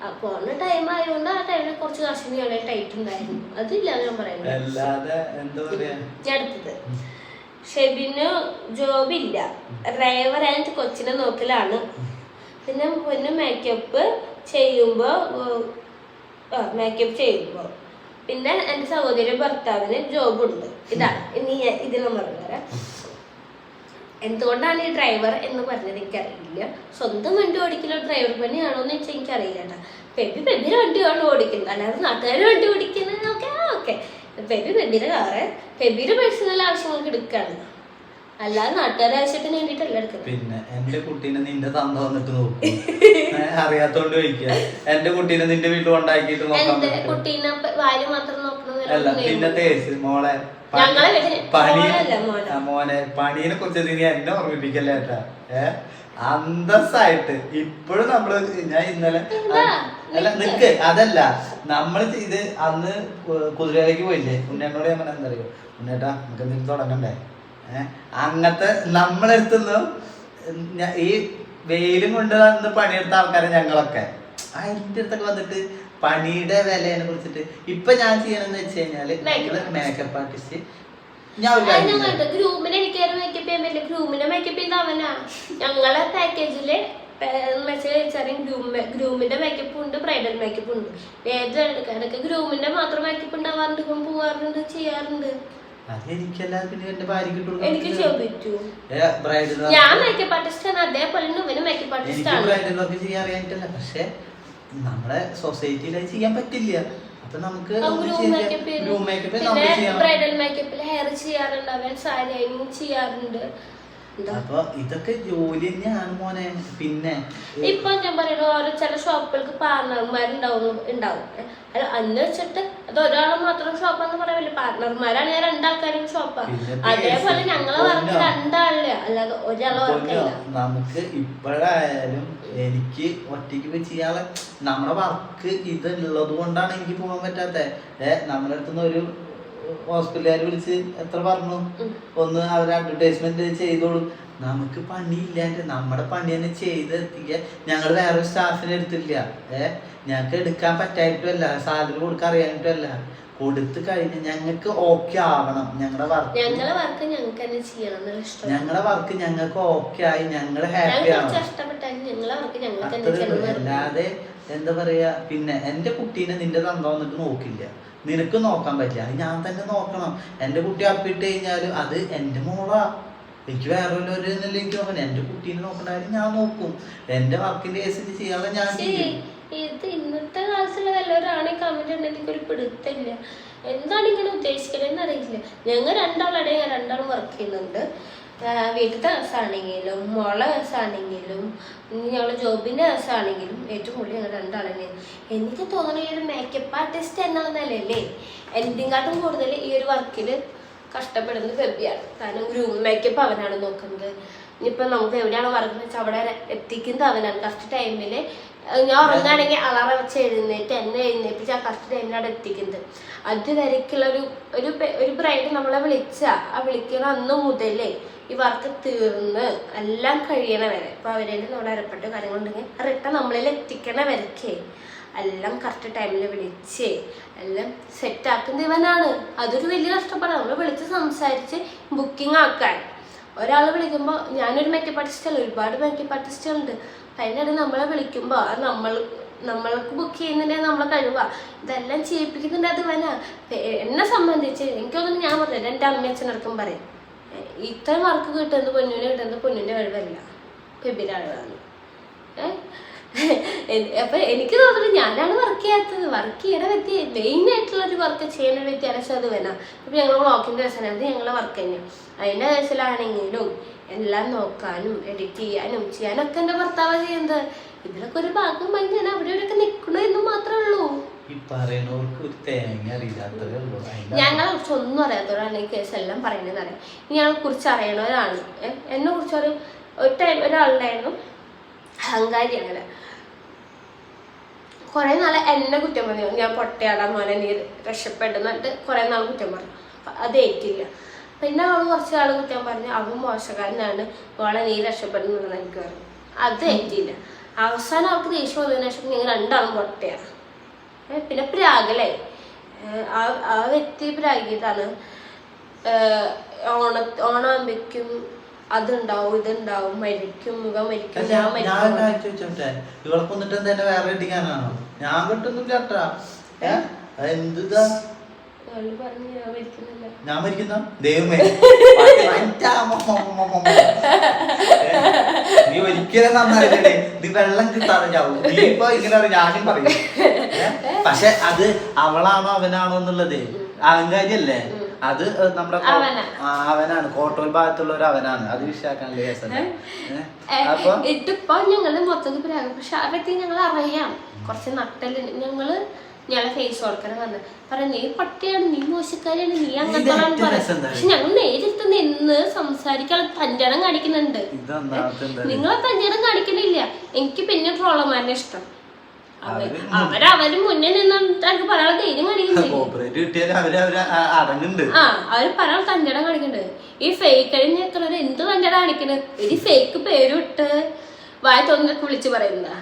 അത് പോണ ടൈം ആയതുകൊണ്ട് ആ ടൈമിൽ കുറച്ച് കാശിന് ഞങ്ങളെ ടൈറ്റ് ഉണ്ടായിരുന്നു. അതില്ല ഞാൻ പറയുന്നത്. ഞാൻ അടുത്തത് ഷെബിന് ജോബില്ല, ഡ്രൈവർ ആൻഡ് കൊച്ചിനെ നോക്കലാണ്. പിന്നെ പൊന്നു മേക്കപ്പ് ചെയ്യുമ്പോൾ പിന്നെ എൻ്റെ സഹോദരി ഭർത്താവിന് ജോബുണ്ട്. ഇതാണ് ഇനി ഇതിനെ പറഞ്ഞുതരാം. എന്തുകൊണ്ടാണ് ഈ ഡ്രൈവർ എന്ന് പറഞ്ഞത് എനിക്കറിയില്ല. സ്വന്തം വണ്ടി ഓടിക്കുന്ന ഡ്രൈവർ പണിയാണോ എന്ന് വെച്ചാൽ എനിക്കറിയില്ല കേട്ടോ. പെബിയുടെ വണ്ടിയാണ് ഓടിക്കുന്നത്, അല്ലാതെ നാട്ടുകാർ വണ്ടി ഓടിക്കുന്നത് ഓക്കെ. പെബിയുടെ കാറ് പെബിയുടെ പേഴ്സണൽ ആവശ്യങ്ങൾക്ക് എടുക്കുകയാണ്, അല്ലാതെ നാട്ടുകാരുടെ ആവശ്യത്തിന് വേണ്ടിയിട്ടല്ല എടുക്കുന്നത്. പിന്നെ എന്റെ കുട്ടീനെ നിന്റെ തന്ത വന്നിട്ട് നോക്കും, അറിയാത്തോണ്ട് ചോദിക്കുക. എന്റെ കുട്ടീനെ നിന്റെ വീട്ടിൽ ഉണ്ടാക്കിയിട്ട് എന്റെ കുട്ടീനെ വാല് മാത്രം നോക്കണമെന്നല്ല. പിന്നത്തെ മോളെ ഞങ്ങളെ വീട്ടില് പണി മോനല്ല, മോനാ. മോനെ പണീനെ കുറിച്ച് നീ എന്നെ ഓർമ്മിപ്പിക്കല്ലേ ഏട്ടാ. അന്തസ്സായിട്ട് ഇപ്പോഴും നമ്മള് ഞാൻ ഇന്നലെ അല്ല നിക്ക് അതല്ല നമ്മള് ഇത് അന്ന് കുതിരയിലേക്ക് പോയില്ലേ ഉണ്ണേട്ടനോട് ഞാൻ എന്താ അറിയോ ഉണ്ണേട്ടാ നമുക്ക് എന്തെങ്കിലും തുടങ്ങണ്ടേ അങ്ങനത്തെ നമ്മളെടുത്തുനിന്ന് ഈ വെയിലും കൊണ്ട് വന്ന് പണിയെടുത്ത ആൾക്കാരെ ഞങ്ങളൊക്കെ അതിൻ്റെ അടുത്തൊക്കെ വന്നിട്ട് പണിയുടെ വിലയെ കുറിച്ചിട്ട് ഇപ്പൊ ഞാൻ ചെയ്യണമെന്ന് വെച്ച് കഴിഞ്ഞാല് മേക്കപ്പ് ആർട്ടിസ്റ്റ് ഗ്രൂമിനെ എനിക്ക് മേക്കപ്പ് ചെയ്യാൻ പറ്റില്ല. ഗ്രൂമിനെ മേക്കപ്പ് ചെയ്യുന്ന അവനാ. ഞങ്ങളെ പാക്കേജില് ഗ്രൂമിന്റെ മേക്കപ്പ് ഉണ്ട്, ബ്രൈഡൽ മേക്കപ്പ് ഉണ്ട്. ഏത് എടുക്കാനൊക്കെ ഗ്രൂമിന്റെ മാത്രം മേക്കപ്പ് ഉണ്ടാവാറുണ്ട്, പോവാറുണ്ട്, ചെയ്യാറുണ്ട്. എനിക്ക് ചെയ്യാൻ പറ്റൂ. ഞാൻ മേക്കപ്പ് ആർട്ടിസ്റ്റ് ആണ്, അതേപോലെ ഇവന് മേക്കപ്പ് ആർട്ടിസ്റ്റ് ആണ്. പക്ഷെ നമ്മുടെ സൊസൈറ്റിയിൽ ചെയ്യാൻ പറ്റില്ല. നമുക്ക് ബ്രൈഡൽ മേക്കപ്പിൽ ഹെയർ ചെയ്യാറുണ്ട്, അവൻ സാരി ചെയ്യാറുണ്ട്. അപ്പൊ ഇതൊക്കെ ജോലി തന്നെയാണ് മോനെ. പിന്നെ ഇപ്പൊ ഞാൻ പറയുന്നത് ഓരോ ചില ഷോപ്പുകൾക്ക് പാർട്ണർമാരുണ്ടാവും. അന്ന് വെച്ചിട്ട് അത് ഒരാളെ മാത്രം ഷോപ്പാന്ന് പറയാൻ പാർട്ണർമാരാണ് രണ്ടാൾക്കാരും ഷോപ്പാ. അതേപോലെ ഞങ്ങളെ വർക്ക് രണ്ടാളില്ല, അല്ലാതെ ഒരാളെ വർക്കല്ല. നമുക്ക് ഇപ്പോഴായാലും എനിക്ക് ഒറ്റയ്ക്ക് പോയി ചെയ്യാതെ നമ്മുടെ വർക്ക് ഇത് ഉള്ളത് കൊണ്ടാണ് എനിക്ക് പോകാൻ പറ്റാത്ത. നമ്മുടെ അടുത്തുനിന്ന് ഒരു ഹോസ്പിറ്റലുകാർ വിളിച്ച് എത്ര പറഞ്ഞു ഒന്ന് അവർ അഡ്വർടൈസ്മെന്റ് ചെയ്തോളൂ. നമുക്ക് പണിയില്ലാണ്ട് നമ്മുടെ പണി തന്നെ ചെയ്തെത്തിക്കുക. ഞങ്ങൾ വേറെ സ്റ്റാഫിനെ എടുത്തില്ല. ഞങ്ങൾക്ക് എടുക്കാൻ പറ്റായിട്ടുമല്ല, സാലറി കൊടുക്കാൻ അറിയാനിട്ടുമല്ല. കൊടുത്തു കഴിഞ്ഞ് ഞങ്ങൾക്ക് ഓക്കെ ആവണം. ഞങ്ങളുടെ വർക്ക് ഞങ്ങൾക്ക് ഓക്കെ ആയി ഞങ്ങൾ ഹാപ്പി ആവണം. അല്ലാതെ എന്താ പറയാ. പിന്നെ എന്റെ കുട്ടീനെ നിന്റെ തന്ത വന്നിട്ട് നോക്കില്ല, നിനക്ക് നോക്കാൻ പറ്റില്ല, അത് ഞാൻ തന്നെ നോക്കണം. എന്റെ കുട്ടി അപ്പിട്ട് കഴിഞ്ഞാലും അത് എന്റെ മോളാ. എനിക്ക് വേറെ എനിക്ക് നോക്കണം. എന്റെ കുട്ടീനെ നോക്കേണ്ട കാര്യം ഞാൻ നോക്കും. എന്റെ വർക്കിന്റെ കേസിൽ ചെയ്യാതെ ഞാൻ ചെയ്യും. ഇത് ഇന്നത്തെ കാലത്തുള്ള വല്ലവരാണ് കമന്റ് ഉണ്ടെങ്കിൽ എനിക്കൊരു പിടുത്തില്ല. എന്താണ് ഇങ്ങനെ ഉദ്ദേശിക്കണമെന്ന് അറിയില്ല. ഞങ്ങൾ രണ്ടാളും വർക്ക് ചെയ്യുന്നുണ്ട്. വീട്ടിലത്തെ ദിവസമാണെങ്കിലും മോളെ ദിവസമാണെങ്കിലും ഞങ്ങളെ ജോബിന്റെ ദിവസമാണെങ്കിലും ഏറ്റവും കൂടുതൽ ഞങ്ങൾ രണ്ടാളെ. എനിക്ക് തോന്നുന്നു ഈ ഒരു മേക്കപ്പ് ആർട്ടിസ്റ്റ് എന്നുള്ള നിലയല്ലേ എന്തിനെക്കാട്ടും കൂടുതൽ ഈ ഒരു വർക്കിൽ കഷ്ടപ്പെടുന്നത് ഫെബിയാണ്. കാരണം ഗ്രൂം മേക്കപ്പ് അവനാണ് നോക്കുന്നത്. ഇനിയിപ്പോൾ നമുക്ക് എവിടെയാണ് വർക്ക് വെച്ചാൽ അവിടെ എത്തിക്കുന്നത് അവനാണ്. കറക്റ്റ് ടൈമിൽ ഞാൻ ഉറങ്ങുകയാണെങ്കിൽ അലാറം വെച്ച് എന്നെ എഴുന്നേപ്പിച്ച് ആ കറക്റ്റ് ടൈമിൽ അവിടെ എത്തിക്കുന്നത്. അതുവരയ്ക്കുള്ള ഒരു ബ്രൈഡ് നമ്മളെ വിളിക്കുന്ന അന്ന് മുതലേ ഈ വർക്ക് തീർന്ന് എല്ലാം കഴിയണ വരെ ഇപ്പൊ അവരെല്ലാം നമ്മുടെ അരപ്പെട്ട കാര്യങ്ങളുണ്ടെങ്കിൽ റിട്ടേൺ നമ്മളിൽ എത്തിക്കണ വരയ്ക്കേ എല്ലാം കറക്റ്റ് ടൈമിൽ വിളിച്ച് എല്ലാം സെറ്റാക്കുന്ന ഇവനാണ്. അതൊരു വലിയ കഷ്ടപ്പാടാണ്. നമ്മൾ വിളിച്ച് സംസാരിച്ച് ബുക്കിംഗ് ആക്കാൻ. ഒരാൾ വിളിക്കുമ്പോൾ ഞാനൊരു മേക്കപ്പ് ആർട്ടിസ്റ്റ് അല്ല, ഒരുപാട് മേക്കപ്പ് ആർട്ടിസ്റ്റുകളുണ്ട്. അതിനിടയിൽ നമ്മളെ വിളിക്കുമ്പോൾ അത് നമ്മൾക്ക് ബുക്ക് ചെയ്യുന്നുണ്ടെങ്കിൽ നമ്മളെ കഴിവാ. ഇതെല്ലാം ചെയ്യിപ്പിക്കുന്നുണ്ട് അത് ഇവനാ. എന്നെ സംബന്ധിച്ച് എനിക്കൊന്നും ഞാൻ പറഞ്ഞില്ല, എൻ്റെ അമ്മയച്ഛനടക്കം പറയും ഇത്രയും വർക്ക് കിട്ടുന്നത് പൊന്നിൻ്റെ കഴിവല്ല, ഫെബിയുടെ കഴിവാണ്. അപ്പൊ എനിക്ക് തോന്നുന്നു ഞാനാണ് വർക്ക് ചെയ്യാത്തത്. വർക്ക് ചെയ്യണ വ്യക്തി മെയിൻ ആയിട്ടുള്ളൊരു വർക്ക് ചെയ്യുന്ന വ്യത്യാസം അത് വേണം. ഇപ്പൊ ഞങ്ങൾ വ്ളോഗിന്റെ ദിവസം അത് ഞങ്ങളെ വർക്ക് തന്നെയാണ്. അതിന്റെ കേസിലാണെങ്കിലും എല്ലാം നോക്കാനും എഡിറ്റ് ചെയ്യാനൊക്കെ എൻ്റെ ഭർത്താവ് ചെയ്യുന്നത്. ഇതിലൊക്കെ ഒരു ഭാഗമായി ഞാൻ അവിടെ ഇവിടെയൊക്കെ നിൽക്കണോ എന്ന് മാത്രമേ ഉള്ളൂ. ഞങ്ങളെ കുറിച്ച് ഒന്നും അറിയാത്തവരാണ് ഈ കേസ് എല്ലാം പറയുന്നത് അറിയാം. ഞങ്ങളെ കുറിച്ച് അറിയണവരാണ്. എന്നെ കുറിച്ച് ഒരു ടൈം ഒരാളുണ്ടായിരുന്നു അഹങ്കാരി. അങ്ങനെ കുറെ നാളെ എന്നെ കുറ്റം പറഞ്ഞു. ഞാൻ പൊട്ടയാടാ മോനെ നീ രക്ഷപ്പെടുന്നിട്ട് കുറെ നാൾ കുറ്റം പറഞ്ഞു. അത് ഏറ്റില്ല. പിന്നെ അവൾ കുറച്ച് നാൾ കുറ്റം പറഞ്ഞു അവൻ മോശക്കാരനാണ് മോളെ നീ രക്ഷപ്പെടുന്നുണ്ടെന്ന് എനിക്ക് പറഞ്ഞു. അത് ഏറ്റില്ല. അവസാനം അവൾക്ക് ദേഷ്യം വന്നതിന് ശേഷം ഞങ്ങൾ രണ്ടാളും പൊട്ടയാണ്. പിന്നെ പ്രാഗലേ ആ വ്യക്തി പ്രാഗിയതാണ്. ഓണാകുമ്പോഴേക്കും അതുണ്ടാവും ഇതുണ്ടാവും മരിക്കും മുഖം മരിക്കും ഞാൻ ഇവളെ കൊന്നിട്ട് തന്നെ വേറെ ഇടിക്കാനാണോ? ഞാൻ കിട്ടുന്നില്ല കേട്ടാ. എന്തുതാ ഞാൻ മരിക്കുന്ന ദൈവമേ നീ ഒരിക്കലും നന്നായില്ലേ. നീ വെള്ളം കിട്ടാതെ ചാവും. നീ ഇപ്പൊ ഇങ്ങനെ ഞാനും പറയും. പക്ഷെ അത് അവളാണോ അവനാണോ എന്നുള്ളത് അഹങ്കാരിയല്ലേ. അത് നമ്മുടെ അവനാണ്, കോട്ടോൽ ഭാഗത്തുള്ള ഒരു അവനാണ്. അത് വിശ്വാക്കാനുള്ള കേസല്ലേ. ഇതിപ്പോ ഞങ്ങള് മൊത്തത്തിൽ പക്ഷെ ആ വ്യക്തി ഞങ്ങൾ അറിയാം. കുറച്ച് നട്ടല് ഞങ്ങള് ഞങ്ങളെ ഫേസ് വർക്കറെ വന്ന് പറയാം നീ പട്ടിയാണ്, നീ മോശക്കാരിയാണ്, നീ അങ്ങനത്തെ പറയാം. പക്ഷെ ഞങ്ങൾ നേരിട്ട് നിന്ന് സംസാരിക്കാൻ തഞ്ചടം കാണിക്കുന്നുണ്ട്. നിങ്ങളെ തഞ്ചടം കാണിക്കണില്ല. എനിക്ക് പിന്നെ ട്രോളർമാരുടെ ഇഷ്ടം. അവര് മുന്നേ നിന്നിട്ട് പറയാൻ ധൈര്യം കാണിക്കുന്നുണ്ട്. അവര് പറയാൻ തഞ്ചടം കാണിക്കുന്നുണ്ട്. ഈ ഫേക്ക് കഴിഞ്ഞ എത്രവരെ എന്ത് തഞ്ചടം കാണിക്കണ്? ഒരു ഫേക്ക് പേരിട്ട് വായ തോന്നിട്ട് വിളിച്ച് പറയുന്നതാ.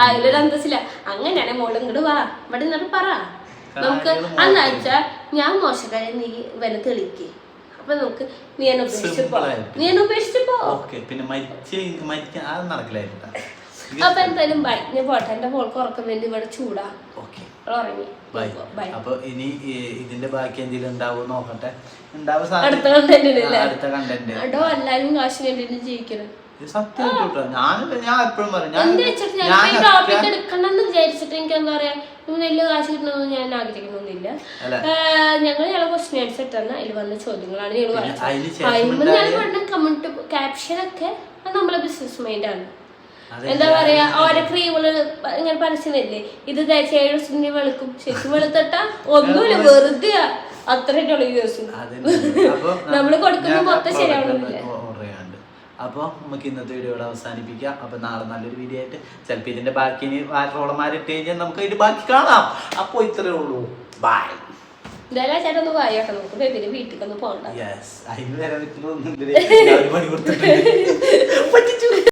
അതിലൊരു അന്തസ്സില്ല. അങ്ങനെയാണെ മോള് ഇങ്ങോട്ട് വാ, ഇവിടെ നിന്നിട്ട് പറ. നമുക്ക് എന്താ വെച്ചാ ഞാൻ മോശക്കാരെ നീ വന തെളിക്ക്. അപ്പൊ നമുക്ക് നീ എന്നെ ഉപേക്ഷിച്ചു പോ. അപ്പൊ എന്തായാലും ബൈ. ഞാൻ പോട്ടെ, എന്റെ മോൾക്ക് ഉറക്കം വേണ്ടി ഇവിടെ ചൂടാ. ഉറങ്ങി. അപ്പൊ ഇനി ഇതിന്റെ ബാക്കി എന്തെങ്കിലും ഉണ്ടാവും നോക്കട്ടെ. അടുത്ത കണ്ടന്റ് അടുത്ത എല്ലാരും കാശ് വേണ്ടിട്ട് ജീവിക്കണം. സത്യം ഞാൻ എപ്പോഴും പറയും ടോപ്പിക് എടുക്കണമെന്ന് വിചാരിച്ചിട്ട് എനിക്ക് എന്താ പറയാ വലിയ കാശ് കിട്ടണമെന്ന് ഞാൻ ആഗ്രഹിക്കണമെന്നില്ല. ഞങ്ങൾ ക്വസ്റ്റ്യൻ ആൻസർ ഇട്ടാണ് അതിൽ വന്ന ചോദ്യങ്ങളാണ് ഞങ്ങൾ പറഞ്ഞ കമന്റ് ക്യാപ്ഷനൊക്കെ നമ്മളെ ബിസിനസ് മൈൻഡാണ്. എന്താ പറയാ ഓരോ ക്രീമുകള് ഇങ്ങനെ പരസ്യമല്ലേ, ഇത് തേച്ച് 7 ദിവസത്തിന് വെളുക്കും. ശരിക്കും വെളുത്തിട്ടാ ഒന്നുമില്ല, വെറുതെ അത്രയായിട്ടുള്ള ദിവസം നമ്മള് കൊടുക്കുന്ന മൊത്തം ശരിയാവണമെന്നില്ല. അപ്പോൾ നമുക്ക് ഇന്നത്തെ വീഡിയോ ഇവിടെ അവസാനിപ്പിക്കാം. അപ്പോൾ നാളെ നല്ലൊരു വീഡിയോ ആയിട്ട് ചിലപ്പോൾ ഇതിൻ്റെ ബാക്കി ഇനി ട്രോളർമാരിട്ട് കഴിഞ്ഞാൽ നമുക്ക് അതിൻ്റെ ബാക്കി കാണാം. അപ്പോൾ ഇത്രയേ ഉള്ളൂ. ബൈ. ഇതെല്ലാം ചേട്ടൻ ഒന്ന് വായോട്ടെ, നമുക്ക് ബേബിന്റെ വീട്ടിൽ ഒന്ന് പോകണ്ട. യെസ്, അതിന് വരാൻ പറ്റുന്ന ഒന്നും പണി കൊടുത്തിട്ടുണ്ട്.